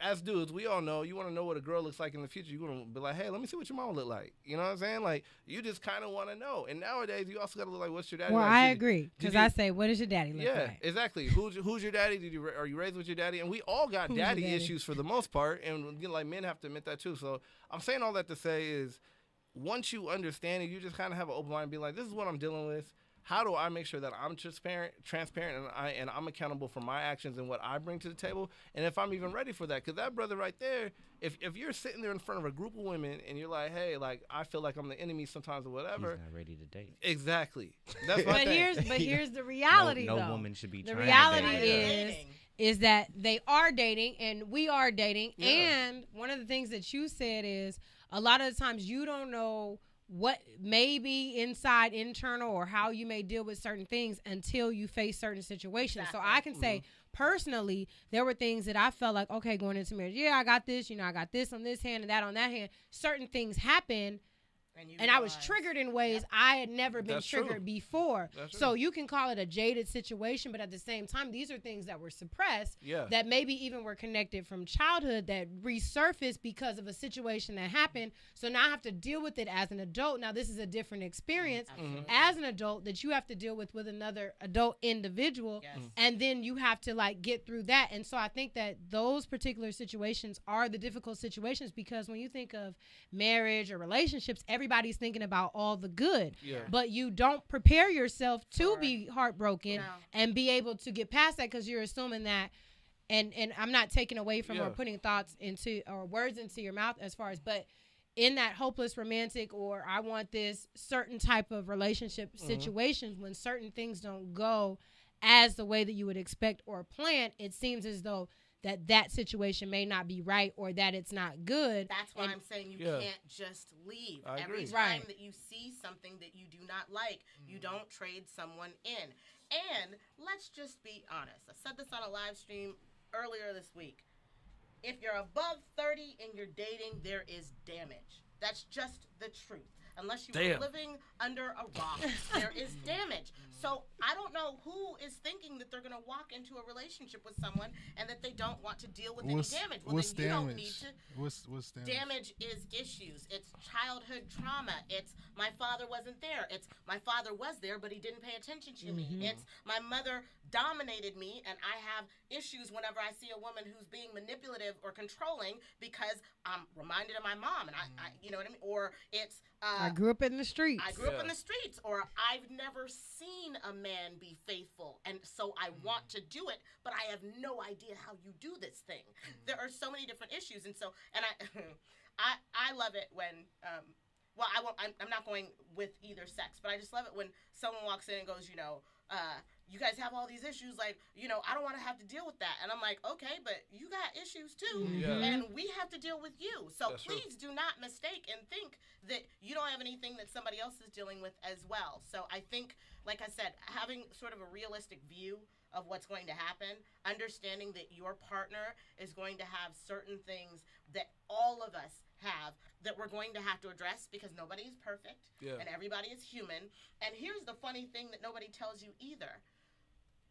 as dudes, we all know, you want to know what a girl looks like in the future. You're going to be like, hey, let me see what your mama look like. You know what I'm saying? Like, you just kind of want to know. And nowadays, you also got to look like, what's your daddy like? Well, I agree. Because I say, what does your daddy look like? Yeah, exactly. Who's your daddy? Are you raised with your daddy? And we all got daddy issues for the most part. And, like, men have to admit that, too. So I'm saying all that to say is, once you understand it, you just kind of have an open mind and be like, this is what I'm dealing with. How do I make sure that I'm transparent, and I'm accountable for my actions and what I bring to the table, and if I'm even ready for that? Because that brother right there, if you're sitting there in front of a group of women and you're like, hey, like, I feel like I'm the enemy sometimes or whatever. He's not ready to date. Exactly. That's my thing. But here's the reality, no though. woman should be the trying reality to date. is that they are dating and we are dating. Yeah. And one of the things that you said is a lot of the times you don't know what may be internal, or how you may deal with certain things until you face certain situations. Exactly. So I can say personally, there were things that I felt like, okay, going into marriage, yeah, I got this, I got this on this hand and that on that hand. Certain things happen. And I was triggered in ways I had never been triggered before. So you can call it a jaded situation, but at the same time, these are things that were suppressed that maybe even were connected from childhood that resurfaced because of a situation that happened. So now I have to deal with it as an adult. Now this is a different experience as an adult that you have to deal with another adult individual. And then you have to like get through that. And so I think that those particular situations are the difficult situations, because when you think of marriage or relationships, everybody's thinking about all the good, but you don't prepare yourself to be heartbroken and be able to get past that, because you're assuming that, and I'm not taking away from or putting thoughts into or words into your mouth as far as, but in that hopeless romantic or I want this certain type of relationship situations, when certain things don't go as the way that you would expect or plan, it seems as though that situation may not be right or that it's not good. That's why I'm saying you can't just leave. Every time that you see something that you do not like, you don't trade someone in. And let's just be honest. I said this on a live stream earlier this week. if you're above 30 and you're dating, there is damage. That's just the truth. Unless you were living under a rock, there is damage. So I don't know who is thinking that they're going to walk into a relationship with someone and that they don't want to deal with any damage. Well, what's then you damage? don't need to. What's damage? Damage is issues. It's childhood trauma. It's my father wasn't there. It's my father was there, but he didn't pay attention to me. It's my mother dominated me, and I have issues whenever I see a woman who's being manipulative or controlling because I'm reminded of my mom, and I you know what I mean? Or it's I grew up in the streets. I grew up in the streets, or I've never seen a man be faithful, and so I want to do it, but I have no idea how you do this thing. There are so many different issues, and so, and I love it when, well, I'm not going with either sex, but I just love it when someone walks in and goes, you know, you guys have all these issues, like, you know, I don't want to have to deal with that. And I'm like, okay, but you got issues too, and we have to deal with you. So please do not mistake and think that you don't have anything that somebody else is dealing with as well. So I think, like I said, having sort of a realistic view of what's going to happen, understanding that your partner is going to have certain things that all of us have that we're going to have to address because nobody is perfect and everybody is human. And here's the funny thing that nobody tells you either.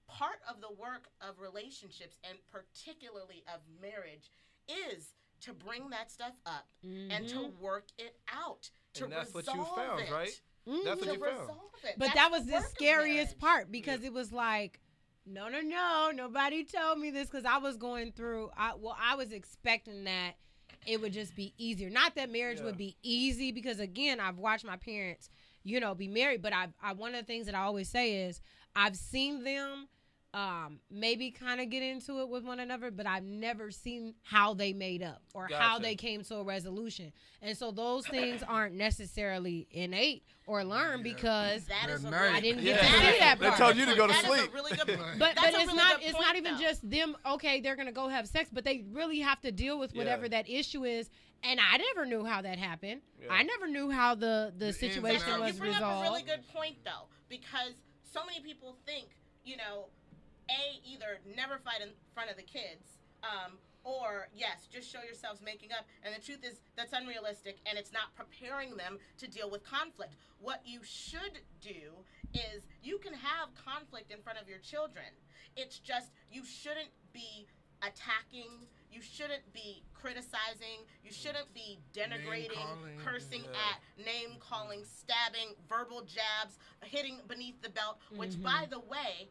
Part of the work of relationships, and particularly of marriage, is to bring that stuff up and to work it out, to and that's resolve what you found, it. right? That's what you found. It. But That's that was the the work of scariest marriage. part because it was like, no, nobody told me this because I was going through, I was expecting that it would just be easier. Not that marriage would be easy because, again, I've watched my parents, you know, be married. But one of the things that I always say is I've seen them maybe kind of get into it with one another, but I've never seen how they made up or how they came to a resolution. And so those things aren't necessarily innate or learned because I didn't get to see that part. They told you to go to That is sleep. a really good But that's a it's really not good it's point, not even though. just them, okay, they're going to go have sex, but they really have to deal with whatever that issue is. And I never knew how that happened. I never knew how the situation So was you bring resolved. up a really good point, though, because so many people think, you know, either never fight in front of the kids, or yes, just show yourselves making up. And the truth is that's unrealistic, and it's not preparing them to deal with conflict. What you should do is you can have conflict in front of your children. It's just you shouldn't be attacking. You shouldn't be criticizing. You shouldn't be denigrating, cursing at, name-calling, stabbing, verbal jabs, hitting beneath the belt, which, by the way,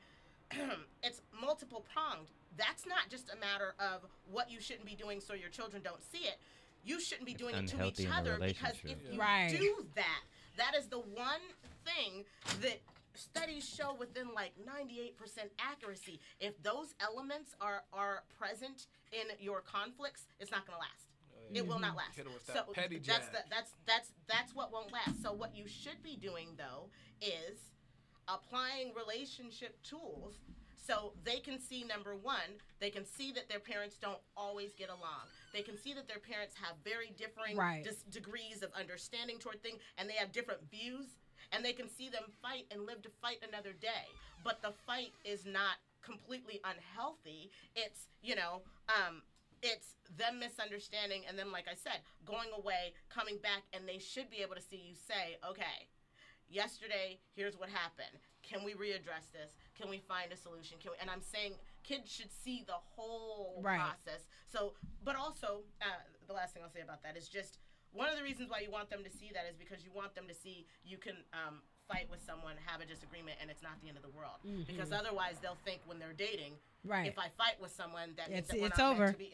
it's multiple pronged. That's not just a matter of what you shouldn't be doing so your children don't see it. You shouldn't be doing it to each other, because if you do that, that is the one thing that studies show within like 98% accuracy. If those elements are present in your conflicts, it's not going to last. It will not last. So that's what won't last. So what you should be doing, though, is applying relationship tools so they can see, number one, they can see that their parents don't always get along. They can see that their parents have very differing degrees of understanding toward things, and they have different views, and they can see them fight and live to fight another day. But the fight is not completely unhealthy. It's, you know, it's them misunderstanding, and then, like I said, going away, coming back, and they should be able to see you say, okay, yesterday, here's what happened. Can we readdress this? Can we find a solution? And I'm saying kids should see the whole process. So, but also, the last thing I'll say about that is just one of the reasons why you want them to see that is because you want them to see you can fight with someone, have a disagreement, and it's not the end of the world. Because otherwise, they'll think when they're dating, if I fight with someone, that means that we're it's not over. meant to be.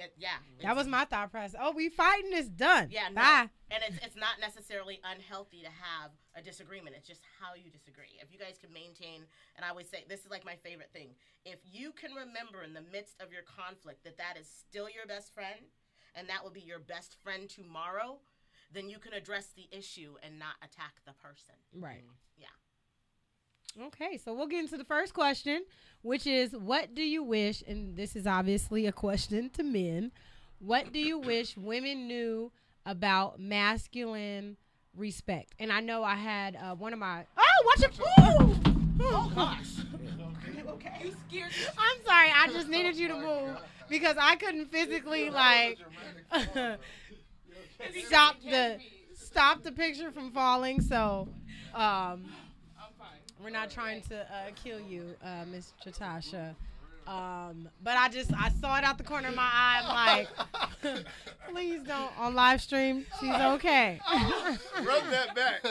That was my thought process. Oh, we fighting, it's done. Yeah, bye. No. And it's not necessarily unhealthy to have a disagreement. It's just how you disagree. If you guys can maintain, and I always say, this is like my favorite thing. If you can remember in the midst of your conflict that is still your best friend, and that will be your best friend tomorrow, then you can address the issue and not attack the person. Right. Yeah. Okay, so we'll get into the first question, which is, what do you wish, and this is obviously a question to men, what do you wish women knew about masculine respect? And I know I had one of my, watch it. Oh, gosh. Okay. You scared me. I'm sorry, I just needed you to move. because I couldn't physically like stop the picture from falling. So we're not trying to kill you, Miss Chatasha. But I saw it out the corner of my eye. I'm like, please don't on live stream. She's okay. Run that back. We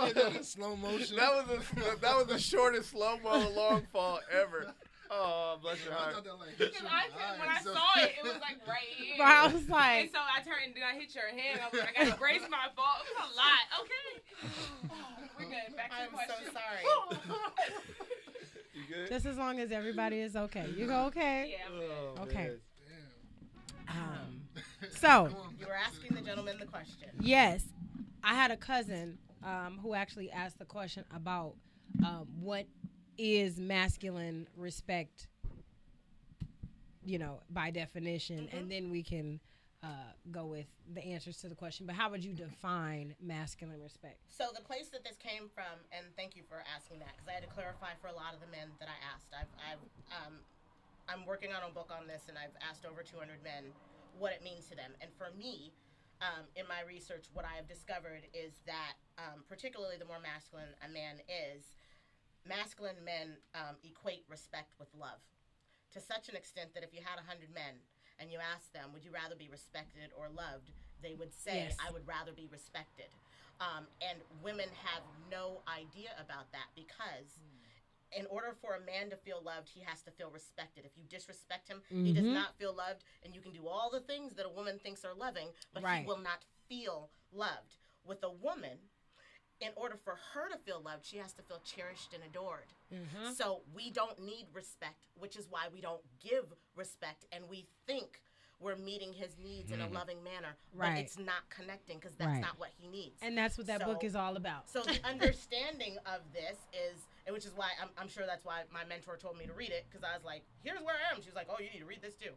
did that in slow motion. That was the shortest slow mo long fall ever. Oh, bless your heart. When I saw it, it was like right here. But I was like, and so I turned and I hit your hand. I was like, I gotta brace my fall. It was a lot. Okay. We're good. Back to the I'm question. so sorry. You good? just as long as everybody is okay. You go okay? Yeah. Oh, Okay. man. So You were asking the gentleman the question. yes, I had a cousin who actually asked the question about what is masculine respect, by definition, and then we can go with the answers to the question. But how would you define masculine respect? So the place that this came from, and thank you for asking that, because I had to clarify for a lot of the men that I asked. I'm working on a book on this, and I've asked over 200 men what it means to them. And for me, in my research, what I have discovered is that, particularly the more masculine a man is, masculine men equate respect with love, to such an extent that if you had 100 men and you asked them, would you rather be respected or loved, they would say, Yes. I would rather be respected. And women have no idea about that, because in order for a man to feel loved, he has to feel respected. If you disrespect him, he does not feel loved, and you can do all the things that a woman thinks are loving, but Right. he will not feel loved. With a woman, in order for her to feel loved, she has to feel cherished and adored. So we don't need respect, which is why we don't give respect, and we think we're meeting his needs in a loving manner, Right. but it's not connecting, because that's Right. not what he needs. And that's what that So- book is all about. So the understanding of this is, and which is why I'm sure that's why my mentor told me to read it, because I was like, here's where I am. She was like, oh, you need to read this too.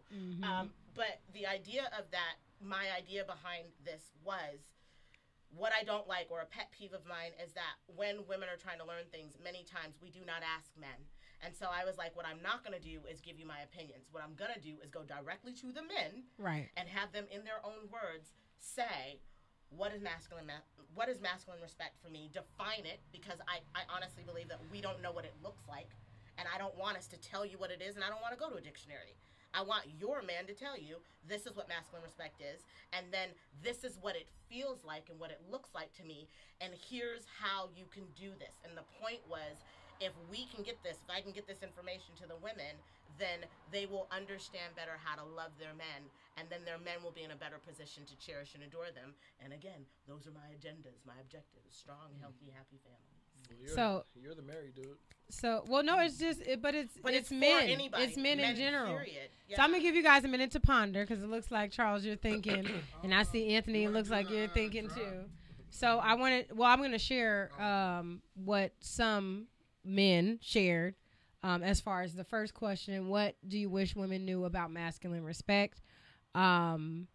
But the idea of that, my idea behind this was, what I don't like, or a pet peeve of mine, is that when women are trying to learn things, many times we do not ask men. And so I was like, what I'm not going to do is give you my opinions. What I'm going to do is go directly to the men Right. and have them, in their own words, say, what is masculine respect for me? Define it, because I honestly believe that we don't know what it looks like, and I don't want us to tell you what it is, and I don't want to go to a dictionary. I want your man to tell you, this is what masculine respect is, and then this is what it feels like and what it looks like to me, and here's how you can do this. And the point was, if we can get this, if I can get this information to the women, then they will understand better how to love their men, and then their men will be in a better position to cherish and adore them. And again, those are my agendas, my objectives: strong, healthy, happy families. So you're the married dude. So, well, no, it's just, but it's But men. for anybody. It's men in general. Period. So I'm gonna give you guys a minute to ponder, because it looks like, Charles, you're thinking, and I see Anthony. It looks like you're thinking too. So I'm gonna share what some men shared as far as the first question: what do you wish women knew about masculine respect? NYLA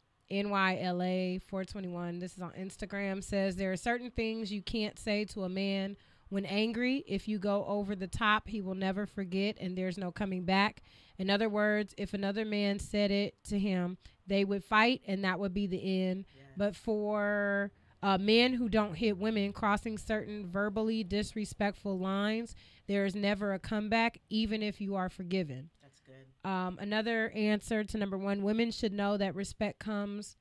421. This is on Instagram. Says there are certain things you can't say to a man when angry. If you go over the top, he will never forget, and there's no coming back. In other words, if another man said it to him, they would fight, and that would be the end. Yeah. But for men who don't hit women crossing certain verbally disrespectful lines, there is never a comeback, even if you are forgiven. That's good. Another answer to number one: women should know that respect comes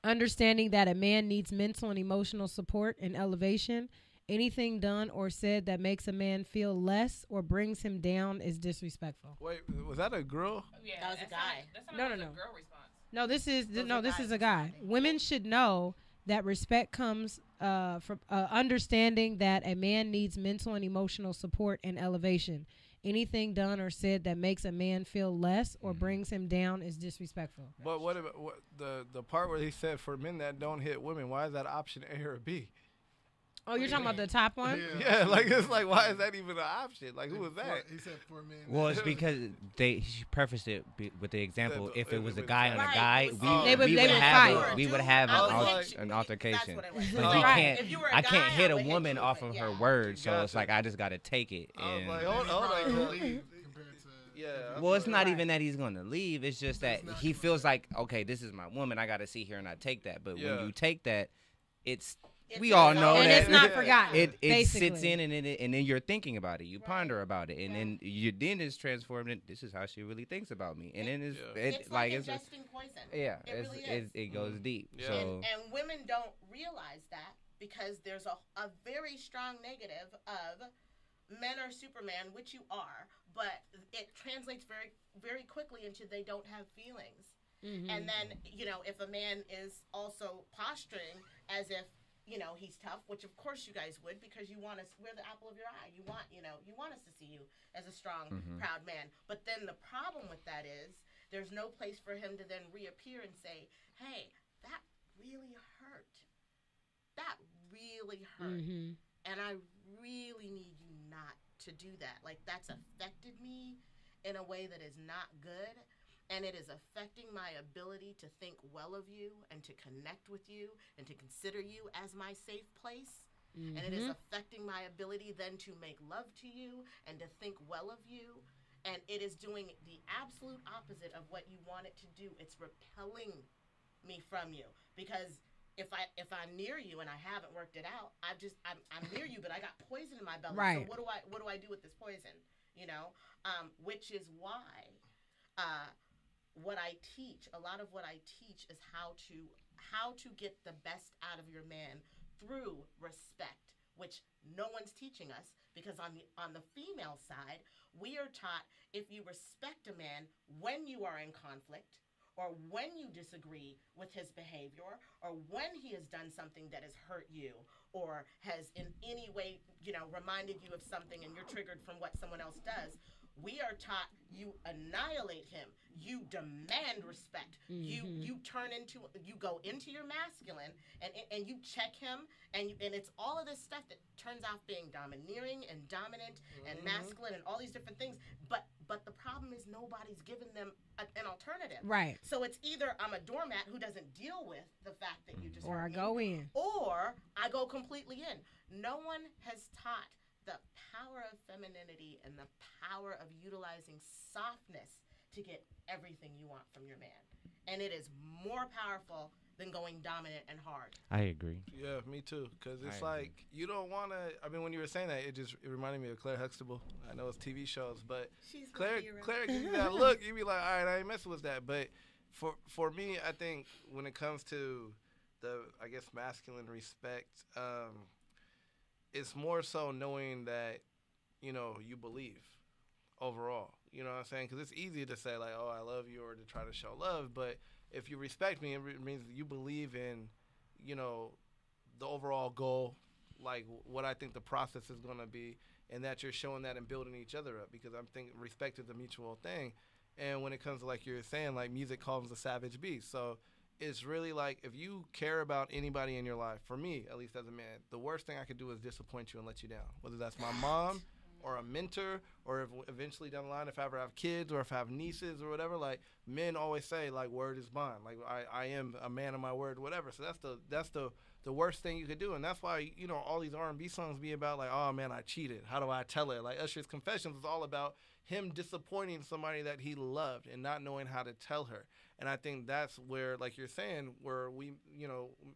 understanding that a man needs mental and emotional support and elevation. Anything done or said that makes a man feel less or brings him down is disrespectful. Wait, was that a girl? Yeah, That was a guy. No. A girl response. No, this is this is a guy. responding. Women should know that respect comes from understanding that a man needs mental and emotional support and elevation. Anything done or said that makes a man feel less or brings him down is disrespectful. But what about the part where he said for men that don't hit women? Why is that option A or B? Oh, you're talking about the top one? Yeah, like it's like why is that even an option? Like who was that? He said for men. Well, it's because she prefaced it with the example. If it was a guy on a Right, guy, it was- They would have fight. we would have I would an hit you. an That's altercation. what it was. But Oh. you Right. can't. If you were a I can't guy, hit I a would hit woman you, off but of yeah. her words, so it's Gotcha. like I just got to take it. I was And like, hold on. Compared to Yeah. Well, it's not Right. even that he's gonna leave. It's just that It's not he gonna feels like, okay, this is my woman. I gotta see her and I take that. But Yeah. when you take that, it's It's we all just know all- And that it's not Yeah. forgotten. it sits basically. in and then you're thinking about it. You Right. ponder about it, and Yeah. then you then it's transformed. And this is how she really thinks about me. And then it's Yeah. It's like it's ingesting poison. yeah, It really is. it goes deep. Yeah. So And women don't realize that because there's a very strong negative of men are Superman, which you are, but it translates very, very quickly into they don't have feelings. Mhm. And then, if a man is also posturing as if, he's tough, which of course you guys would because you want us, we're the apple of your eye. You want us to see you as a strong, Mhm. proud man. But then the problem with that is there's no place for him to then reappear and say, hey, that really hurt. That really hurt. Mhm. And I really need you not to do that. Like, that's affected me in a way that is not good. And it is affecting my ability to think well of you and to connect with you and to consider you as my safe place. And it is Mhm. affecting my ability then to make love to you and to think well of you. And it is doing the absolute opposite of what you want it to do. It's repelling me from you because if I'm near you and I haven't worked it out, I'm near you, but I got poison in my belly. Right. So what do I do with this poison? Which is why what I teach, a lot of what I teach is how to get the best out of your man through respect, which no one's teaching us because on the female side, we are taught if you respect a man when you are in conflict or when you disagree with his behavior or when he has done something that has hurt you or has in any way, reminded you of something and you're triggered from what someone else does, we are taught you annihilate him. You demand respect. You go into your masculine and you check him and it's all of this stuff that turns out being domineering and dominant and masculine and all these different things. But the problem is nobody's given them an alternative. Right. So it's either I'm a doormat who doesn't deal with the fact that you just Or hurt I me, go in. or I go completely in. No one has taught the power of femininity and the power of utilizing softness to get everything you want from your man. And it is more powerful than going dominant and hard. I agree. Yeah, me too. Because it's I agree. like, you don't want to. I mean, when you were saying that, it reminded me of Claire Huxtable. I know it's TV shows, but She's Claire hero. gives you that look. You be like, all right, I ain't messing with that. But for me, I think when it comes to the, I guess, masculine respect, it's more so knowing that, you believe overall. You know what I'm saying? Because it's easy to say, like, oh, I love you, or to try to show love. But if you respect me, it means that you believe in, the overall goal, like what I think the process is going to be, and that you're showing that and building each other up. Because I'm thinking respect is a mutual thing. And when it comes to, like you're saying, like music calms the savage beast. So it's really like if you care about anybody in your life, for me, at least as a man, the worst thing I could do is disappoint you and let you down. Whether that's my mom or a mentor, or if eventually down the line, if I ever have kids or if I have nieces or whatever, like men always say, like, word is bond. Like I am a man of my word, whatever. So that's the worst thing you could do. And that's why, all these R&B songs be about like, oh man, I cheated. How do I tell it? Like Usher's Confessions is all about him disappointing somebody that he loved and not knowing how to tell her. And I think that's where, like you're saying, where we,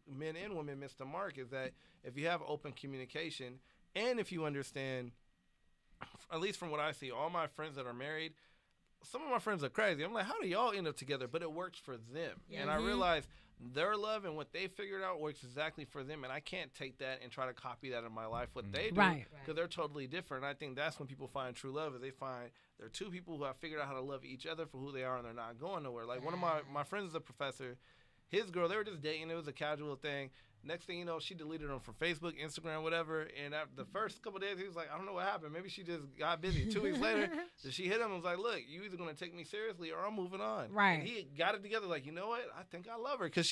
men and women miss the mark, is that if you have open communication and if you understand, at least from what I see, all my friends that are married, some of my friends are crazy. I'm like, how do y'all end up together? But it works for them. Yeah. And I realize their love and what they figured out works exactly for them. And I can't take that and try to copy that in my life, what they do, Right. because they're totally different. And I think that's when people find true love, is they find there are two people who have figured out how to love each other for who they are, and they're not going nowhere. Like one of my friends is a professor. His girl, they were just dating. It was a casual thing. Next thing you know, she deleted him from Facebook, Instagram, whatever. And after the first couple of days, he was like, I don't know what happened. Maybe she just got busy. 2 weeks later, she hit him and was like, look, you either going to take me seriously or I'm moving on. Right. And he got it together like, you know what? I think I love her. Because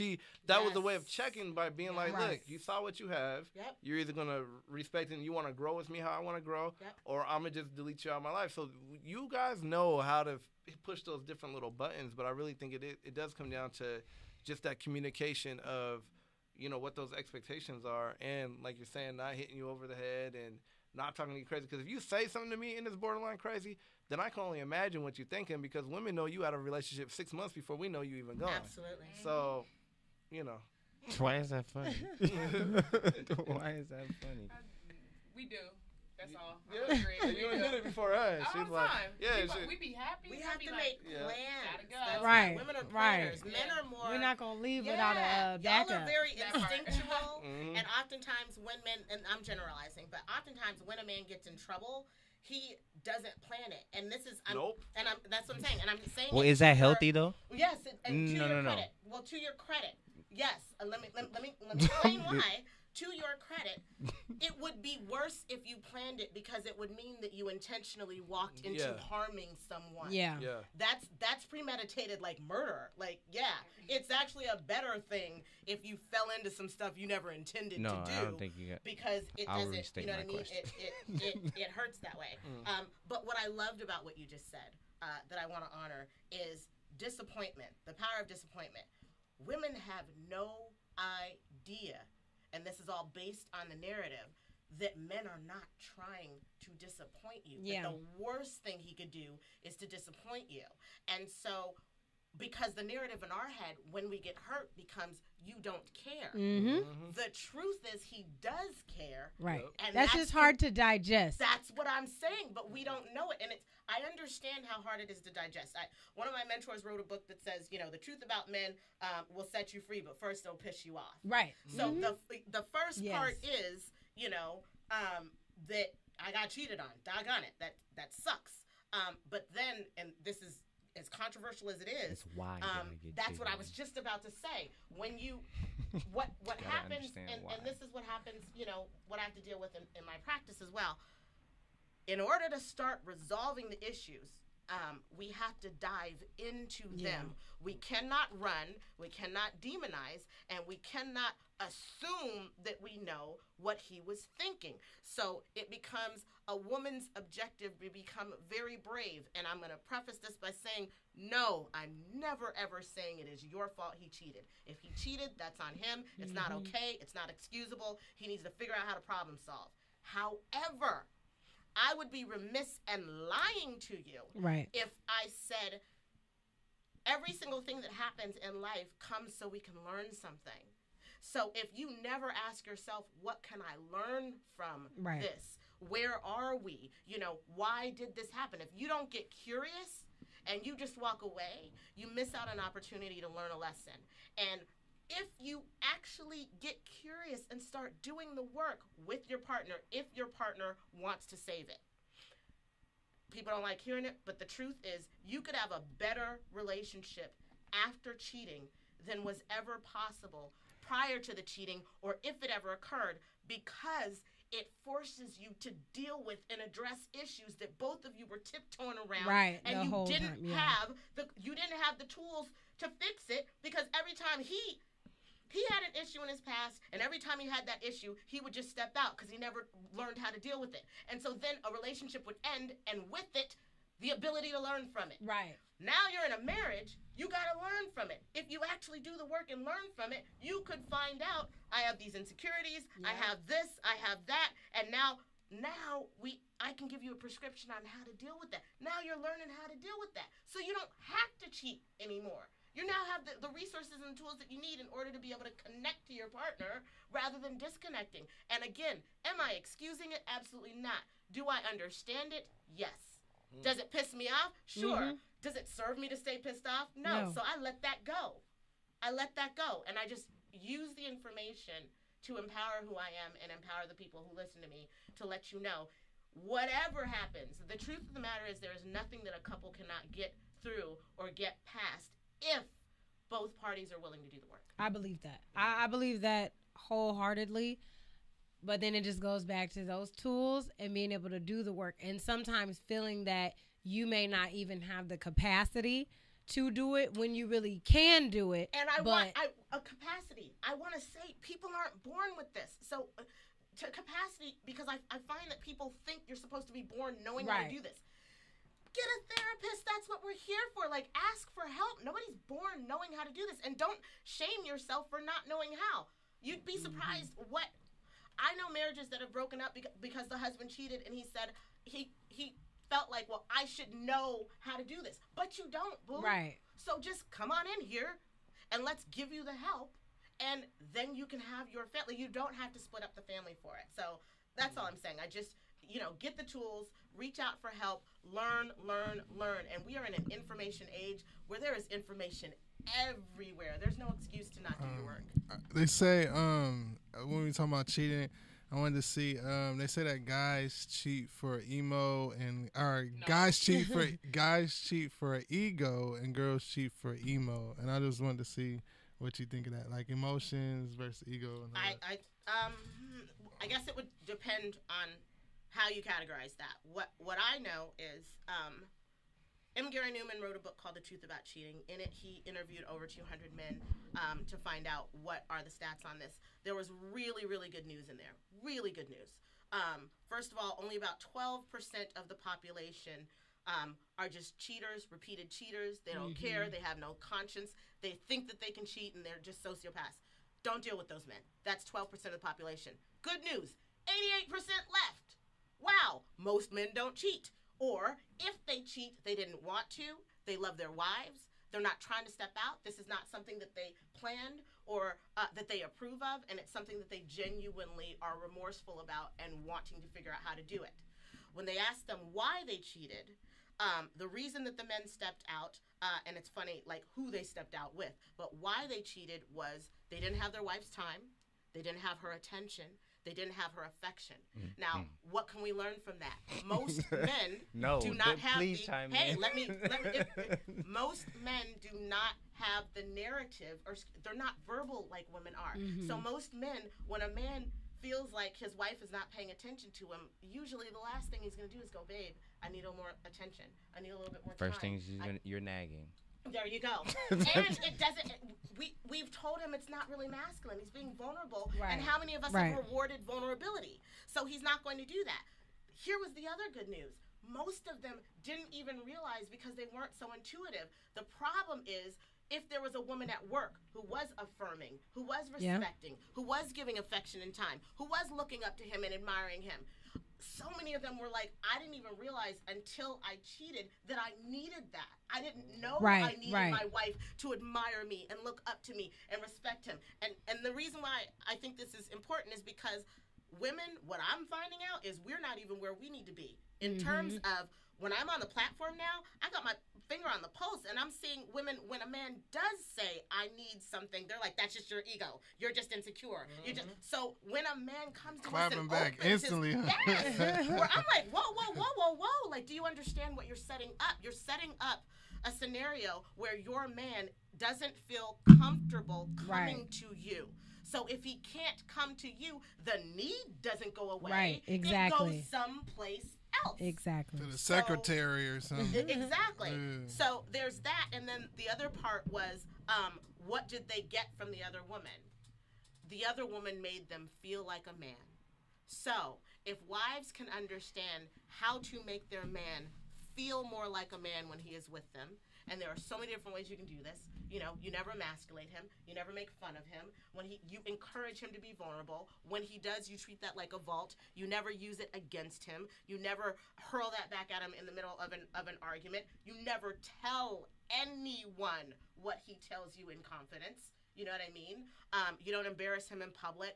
that was the way of checking, by being like, Right. look, you saw what you have. Yep. You're either going to respect and you want to grow with me how I want to grow, Yep. or I'm going to just delete you out of my life. So you guys know how to push those different little buttons. But I really think it does come down to just that communication of, what those expectations are, and like you're saying, not hitting you over the head and not talking to you crazy. Because if you say something to me and it's borderline crazy, then I can only imagine what you're thinking, because women know you out of a relationship 6 months before we know you even gone. Absolutely. So, you know. Why is that funny? Why is that funny? We do. That's all. Yeah, I'm agreeing. you did it before us. All She's the like, time. yeah, we be happy. We and have be to like, make Yeah. plans. Gotta go. That's Right, Women are right. planners. Men are more. We're not gonna leave Yeah, without a y'all backup. are very That part. instinctual, Mhm. and oftentimes when men, and I'm generalizing, but oftentimes when a man gets in trouble, he doesn't plan it. And this is, Nope. and that's what I'm saying. And I'm saying. Well, it is that for- healthy though? Yes, and to No, your no, no. credit. Well, to your credit, yes. Let me explain why. To your credit, it would be worse if you planned it, because it would mean that you intentionally walked into Yeah. harming someone. Yeah. Yeah. That's premeditated, like murder. Like, yeah, it's actually a better thing if you fell into some stuff you never intended No, to do. I don't think you got. Because it I'll doesn't, restate you know my what I mean? question. It hurts that way. But what I loved about what you just said, that I want to honor, is disappointment, the power of disappointment. Women have no idea, and this is all based on the narrative, that men are not trying to disappoint you. Yeah. That the worst thing he could do is to disappoint you. And so, because the narrative in our head, when we get hurt, becomes you don't care. Mm-hmm. The truth is he does care. Right. And That's just hard to digest. That's what I'm saying, but we don't know it. And I understand how hard it is to digest. One of my mentors wrote a book that says, the truth about men will set you free, but first they'll piss you off. Right. So the first Yes. part is, that I got cheated on. Doggone it. That sucks. But then, and this is as controversial as it is, It's why you gotta get that's what I cheated was on. just about to say. When you, what Gotta happens, understand and why. this is what happens, what I have to deal with in my practice as well. In order to start resolving the issues, we have to dive into them. We cannot run, we cannot demonize, and we cannot assume that we know what he was thinking. So it becomes a woman's objective to become very brave. And I'm going to preface this by saying, no, I'm never ever saying it is your fault he cheated. If he cheated, that's on him. It's not okay. It's not excusable. He needs to figure out how to problem solve. However, I would be remiss and lying to you Right. if I said every single thing that happens in life comes so we can learn something. So if you never ask yourself, what can I learn from Right. this? Where are we? Why did this happen? If you don't get curious and you just walk away, you miss out on an opportunity to learn a lesson. And if you actually get curious and start doing the work with your partner, if your partner wants to save it. People don't like hearing it, but the truth is you could have a better relationship after cheating than was ever possible prior to the cheating, or if it ever occurred, because it forces you to deal with and address issues that both of you were tiptoeing around, Right, and the you whole didn't time, yeah. have the tools to fix it, because every time he had an issue in his past, and every time he had that issue, he would just step out because he never learned how to deal with it. And so then a relationship would end, and with it, the ability to learn from it. Right. Now you're in a marriage, you got to learn from it. If you actually do the work and learn from it, you could find out, I have these insecurities, I have this, I have that, and now I can give you a prescription on how to deal with that. Now you're learning how to deal with that. So you don't have to cheat anymore. You now have the resources and tools that you need in order to be able to connect to your partner rather than disconnecting. And again, am I excusing it? Absolutely not. Do I understand it? Yes. Does it piss me off? Sure. Does it serve me to stay pissed off? No. So I let that go. And I just use the information to empower who I am and empower the people who listen to me to let you know, whatever happens, the truth of the matter is there is nothing that a couple cannot get through or get past if both parties are willing to do the work. I believe that. I believe that wholeheartedly. But then it just goes back to those tools and being able to do the work, and sometimes feeling that you may not even have the capacity to do it when you really can do it. And I want a capacity. I want to say people aren't born with this. So to capacity, because I find that people think you're supposed to be born knowing how to do this. Get a therapist. That's what we're here for. Like, ask for help. Nobody's born knowing how to do this. And don't shame yourself for not knowing how. You'd be surprised what... I know marriages that have broken up because the husband cheated, and he said he felt like, well, I should know how to do this, but you don't, boo. Right. So just come on in here, and let's give you the help, and then you can have your family. You don't have to split up the family for it. So that's all I'm saying. I just, get the tools, reach out for help, learn. And we are in an information age where there is information everywhere. There's no excuse to not do your work. They say when we talk about cheating, I wanted to see. They say that guys cheat for emo guys cheat for ego, and girls cheat for emo. And I just wanted to see what you think of that, like emotions versus ego. And I guess it would depend on how you categorize that. What I know is M. Gary Newman wrote a book called The Truth About Cheating. In it, he interviewed over 200 men to find out what are the stats on this. There was really, really good news in there. Really good news. First of all, only about 12% of the population are just cheaters, repeated cheaters. They don't care. They have no conscience. They think that they can cheat, and they're just sociopaths. Don't deal with those men. That's 12% of the population. Good news, 88% left. Wow, most men don't cheat. Or if they cheat, they didn't want to. They love their wives. They're not trying to step out. This is not something that they planned or that they approve of, and it's something that they genuinely are remorseful about and wanting to figure out how to do it. When they asked them why they cheated, the reason that the men stepped out, and it's funny, like who they stepped out with, but why they cheated was they didn't have their wife's time, they didn't have her attention, they didn't have her affection. Now, what can we learn from that? Most men do not have most men do not have the narrative, or they're not verbal like women are. So most men, when a man feels like his wife is not paying attention to him, usually the last thing he's going to do is go, babe, I need a little more attention. I need a little bit more time. First thing is you're nagging. There you go. And it doesn't, we've told him it's not really masculine. He's being vulnerable. Right. And how many of us have rewarded vulnerability? So he's not going to do that. Here was the other good news. Most of them didn't even realize because they weren't so intuitive. The problem is, if there was a woman at work who was affirming, who was respecting, who was giving affection and time, who was looking up to him and admiring him, so many of them were like, I didn't even realize until I cheated that I needed that. I didn't know I needed my wife to admire me and look up to me and respect him. And the reason why I think this is important is because women, what I'm finding out is we're not even where we need to be in terms of when I'm on the platform now, I got my finger on the pulse, and I'm seeing women, when a man does say, I need something, they're like, that's just your ego. You're just insecure. You're just, so when a man comes to us and back opens instantly. where I'm like, whoa. Like, do you understand what you're setting up? You're setting up a scenario where your man doesn't feel comfortable coming to you. So if he can't come to you, the need doesn't go away. Right, exactly. It goes someplace else. Exactly. To the secretary or something. Exactly. Yeah. So there's that, and then the other part was, what did they get from the other woman? The other woman made them feel like a man. So if wives can understand how to make their man feel more like a man when he is with them, and there are so many different ways you can do this. You never emasculate him. You never make fun of him. You encourage him to be vulnerable. When he does, you treat that like a vault. You never use it against him. You never hurl that back at him in the middle of an argument. You never tell anyone what he tells you in confidence. You know what I mean? You don't embarrass him in public.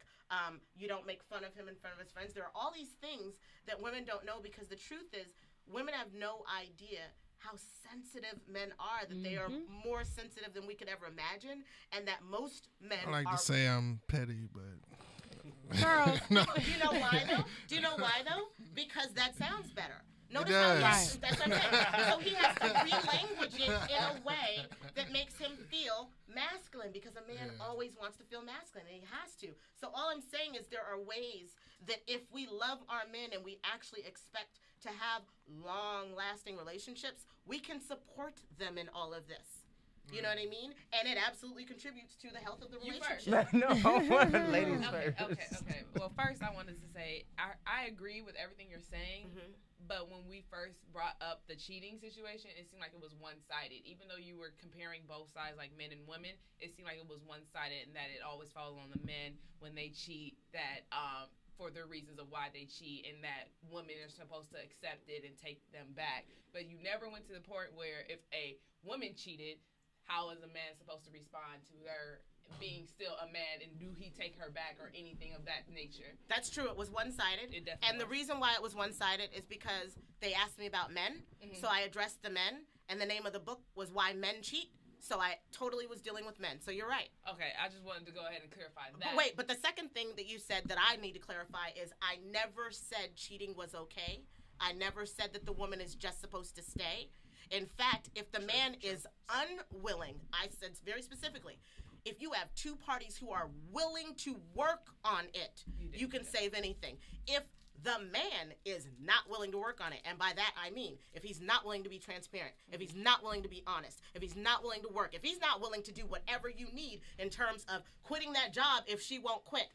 You don't make fun of him in front of his friends. There are all these things that women don't know, because the truth is, women have no idea how sensitive men are, that they are more sensitive than we could ever imagine, and that most men I like to say I'm petty, but... Girl, Do you know why, though? Do you know why, though? Because that sounds better. Notice does. how that's what I'm saying. So he has to re-language it in a way that makes him feel masculine, because a man always wants to feel masculine, and he has to. So all I'm saying is there are ways that if we love our men and we actually expect to have long-lasting relationships, we can support them in all of this. You know what I mean? And it absolutely contributes to the health of the relationship. No, ladies first. Okay. Well, first I wanted to say I agree with everything you're saying, but when we first brought up the cheating situation, it seemed like it was one-sided. Even though you were comparing both sides, like men and women, it seemed like it was one-sided, and that it always falls on the men when they cheat, that for their reasons of why they cheat, and that women are supposed to accept it and take them back. But you never went to the point where if a woman cheated, how is a man supposed to respond to her being still a man, and do he take her back or anything of that nature? That's true. It was one-sided. It definitely And the was. reason why it was one-sided is because they asked me about men, so I addressed the men, and the name of the book was Why Men Cheat. So I totally was dealing with men. So you're right. Okay, I just wanted to go ahead and clarify that. But wait, but the second thing that you said that I need to clarify is I never said cheating was okay. I never said that the woman is just supposed to stay. In fact, if the man is unwilling, I said very specifically, if you have two parties who are willing to work on it, you can save anything. If the man is not willing to work on it, and by that I mean if he's not willing to be transparent, if he's not willing to be honest, if he's not willing to work, if he's not willing to do whatever you need in terms of quitting that job if she won't quit,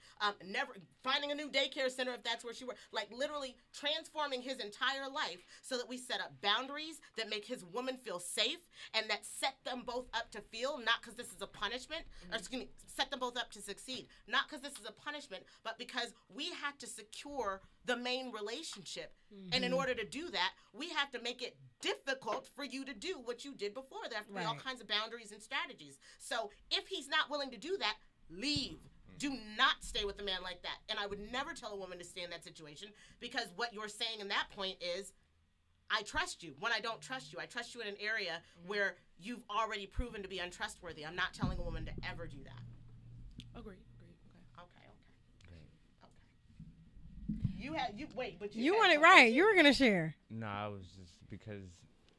never finding a new daycare center if that's where she works, like literally transforming his entire life so that we set up boundaries that make his woman feel safe and that set them both up to feel, not because this is a punishment, or excuse me, set them both up to succeed, not because this is a punishment, but because we had to secure the main relationship. And in order to do that, we have to make it difficult for you to do what you did before. There have to be all kinds of boundaries and strategies. So if he's not willing to do that, leave. Do not stay with a man like that. And I would never tell a woman to stay in that situation, because what you're saying in that point is, I trust you. When I don't trust you, I trust you in an area where you've already proven to be untrustworthy. I'm not telling a woman to ever do that. Agreed. You want it right. You were gonna share. No, I was just because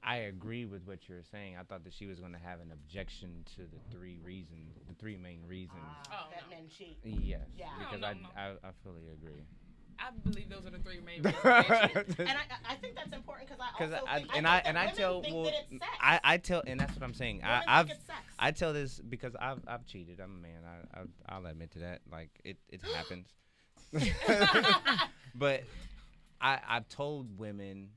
I agree with what you were saying. I thought that she was going to have an objection to the three main reasons. That men cheat. Yes, Yeah. because No. I fully agree. I believe those are the three main reasons. And I think that's important because I also think I tell that well, it's sex. I tell, and that's what I'm saying. Women I've think it's sex. I tell this because I've cheated. I'm a man. I'll admit to that. Like it happens. But I've told women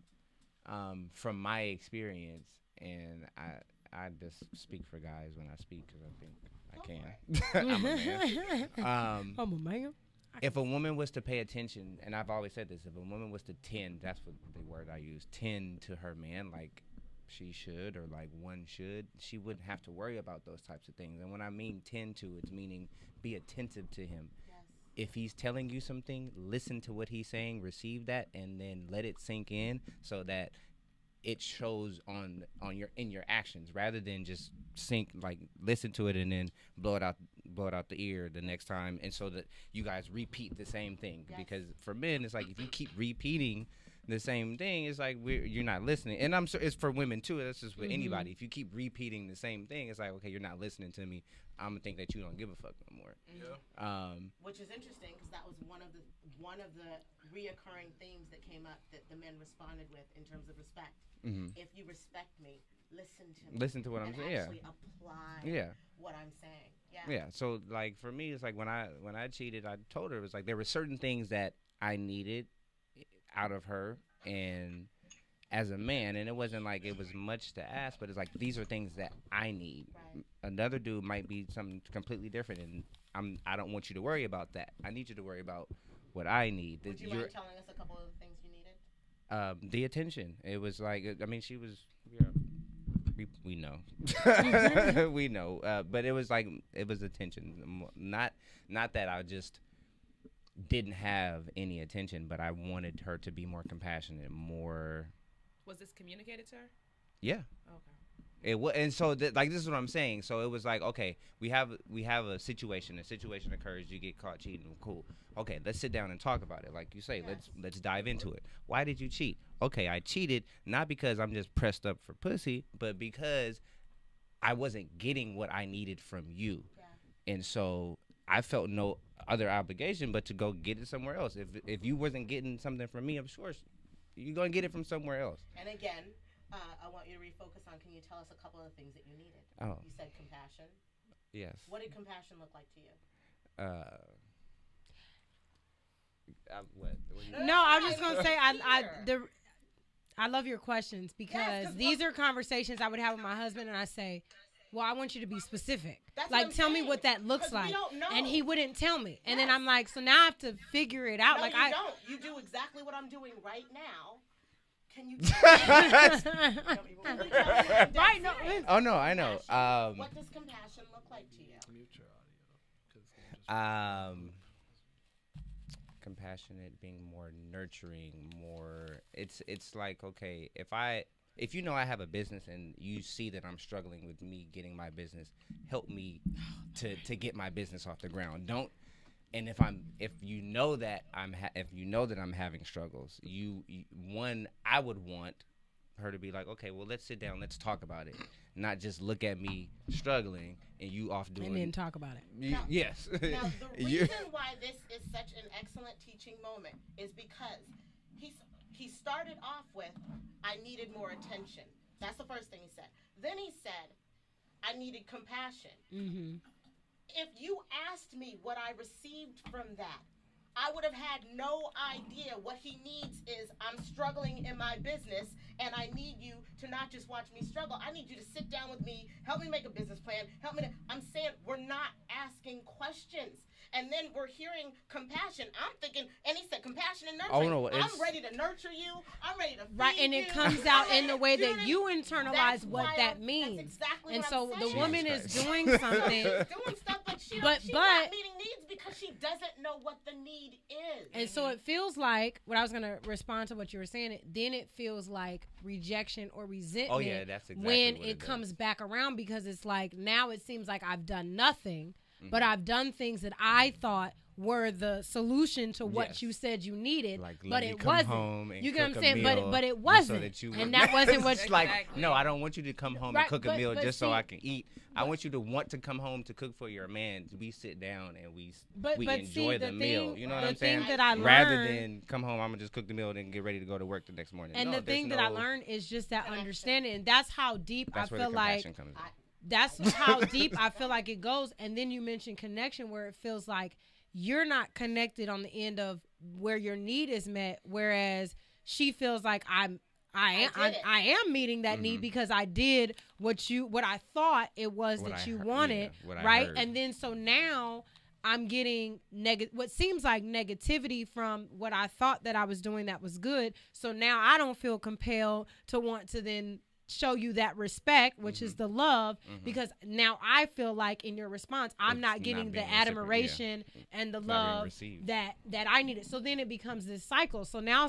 from my experience, and I just speak for guys when I speak because I think I can. I'm a man. I'm a man. If a woman was to pay attention, and I've always said this, if a woman was to tend, that's what the word I use, tend to her man like she should or like one should, she wouldn't have to worry about those types of things. And when I mean tend to, it's meaning be attentive to him. If he's telling you something, listen to what he's saying, receive that, and then let it sink in so that it shows on your actions, rather than just listen to it and then blow it out the ear the next time, and so that you guys repeat the same thing. Yes. Because for men, it's like if you keep repeating the same thing, it's like you're not listening. And I'm sure it's for women too. That's just with anybody. If you keep repeating the same thing, it's like, okay, you're not listening to me. I'm gonna think that you don't give a fuck no more. Which is interesting because that was one of the reoccurring themes that came up that the men responded with in terms of respect. If you respect me, listen to me. Listen to what I'm saying. Yeah. Actually apply what I'm saying. Yeah. So like for me, it's like when I cheated, I told her it was like there were certain things that I needed out of her, and as a man, and it wasn't like it was much to ask, but it's like these are things that I need. Right. Another dude might be something completely different, and I don't want you to worry about that. I need you to worry about what I need. Would you mind telling us a couple of the things you needed? The attention. It was like, I mean, she was. We know, we know. But it was like it was attention. Not that I just didn't have any attention, but I wanted her to be more compassionate, more. Was this communicated to her? Yeah. Okay. It was, and so like this is what I'm saying. So it was like, okay, we have a situation. A situation occurs. You get caught cheating. Cool. Okay, let's sit down and talk about it. Like you say, let's dive into it. Why did you cheat? Okay, I cheated not because I'm just pressed up for pussy, but because I wasn't getting what I needed from you, and so I felt no other obligation but to go get it somewhere else. If you wasn't getting something from me, I'm sure you're gonna get it from somewhere else. And again, I want you to refocus on. Can you tell us a couple of the things that you needed? Oh. You said compassion. Yes. What did compassion look like to you? What? No, I was just gonna say I love your questions because these are conversations I would have with my husband, and I say, well, I want you to be specific. That's what Like, I'm tell me saying. what that looks 'Cause we like. don't know. And he wouldn't tell me. And then Yes. I'm like, so now I have to figure it out. No, like you I don't. You do exactly what I'm doing right now. Can you? Right, no, Oh no, I know. What does compassion look like to you? Compassionate, being more nurturing, more. It's like, okay, if you know I have a business and you see that I'm struggling with me getting my business, help me to get my business off the ground. Don't. And if you know that I'm having struggles, I would want her to be like, okay, well, let's sit down, let's talk about it, not just look at me struggling and you off doing. and then talk about it. Yes. Now, the reason why this is such an excellent teaching moment is because he started off with, I needed more attention. That's the first thing he said. Then he said, I needed compassion. Mm-hmm. If you asked me what I received from that, I would have had no idea. What he needs is, I'm struggling in my business, and I need you to not just watch me struggle. I need you to sit down with me, help me make a business plan, I'm saying we're not asking questions. And then we're hearing compassion. I'm thinking, and he said compassion and nurturing. Oh, no, I'm ready to nurture you. I'm ready to feed Right, and you. it comes I'm out ready in the to- way you know that what I you mean? internalize That's what why that I'm- means. That's exactly And what so I'm the saying. woman Jesus is Christ. doing something. doing stuff, but she's But- not meeting needs because she doesn't know what the need is. And so it feels like, what I was going to respond to what you were saying, then it feels like rejection or resentment Oh, yeah, that's exactly when what it it does. comes back around, because it's like, now it seems like I've done nothing, Mm-hmm. but I've done things that I thought were the solution to what Yes. you said you needed, Like, but let me it come wasn't. home and You get what cook I'm a saying? meal But it just so wasn't. that you And that wasn't what It's like, Exactly. no, I don't want you to come home Right, and cook a but- meal but just so see- I can eat. I want you to want to come home to cook for your man. We sit down and we But enjoy see, the meal. thing- You know what the I'm saying? thing that I Rather learned- than come home, I'm gonna just cook the meal and then get ready to go to work the next morning. And No, the thing there's that I no- learned is just that Connection. understanding. And that's how deep That's I where the feel like compassion comes in. that's how deep I feel like it goes. And then you mentioned connection, where it feels like you're not connected on the end of where your need is met, whereas she feels like I am meeting that need because I did what I thought it was What that I you heard- wanted, yeah, what I right? heard. And then so now I'm getting what seems like negativity from what I thought that I was doing that was good. So now I don't feel compelled to want to then show you that respect, which is the love, because now I feel like in your response, I'm It's not getting not the being reciprocated, admiration and the not being love received. that I needed. So then it becomes this cycle. So now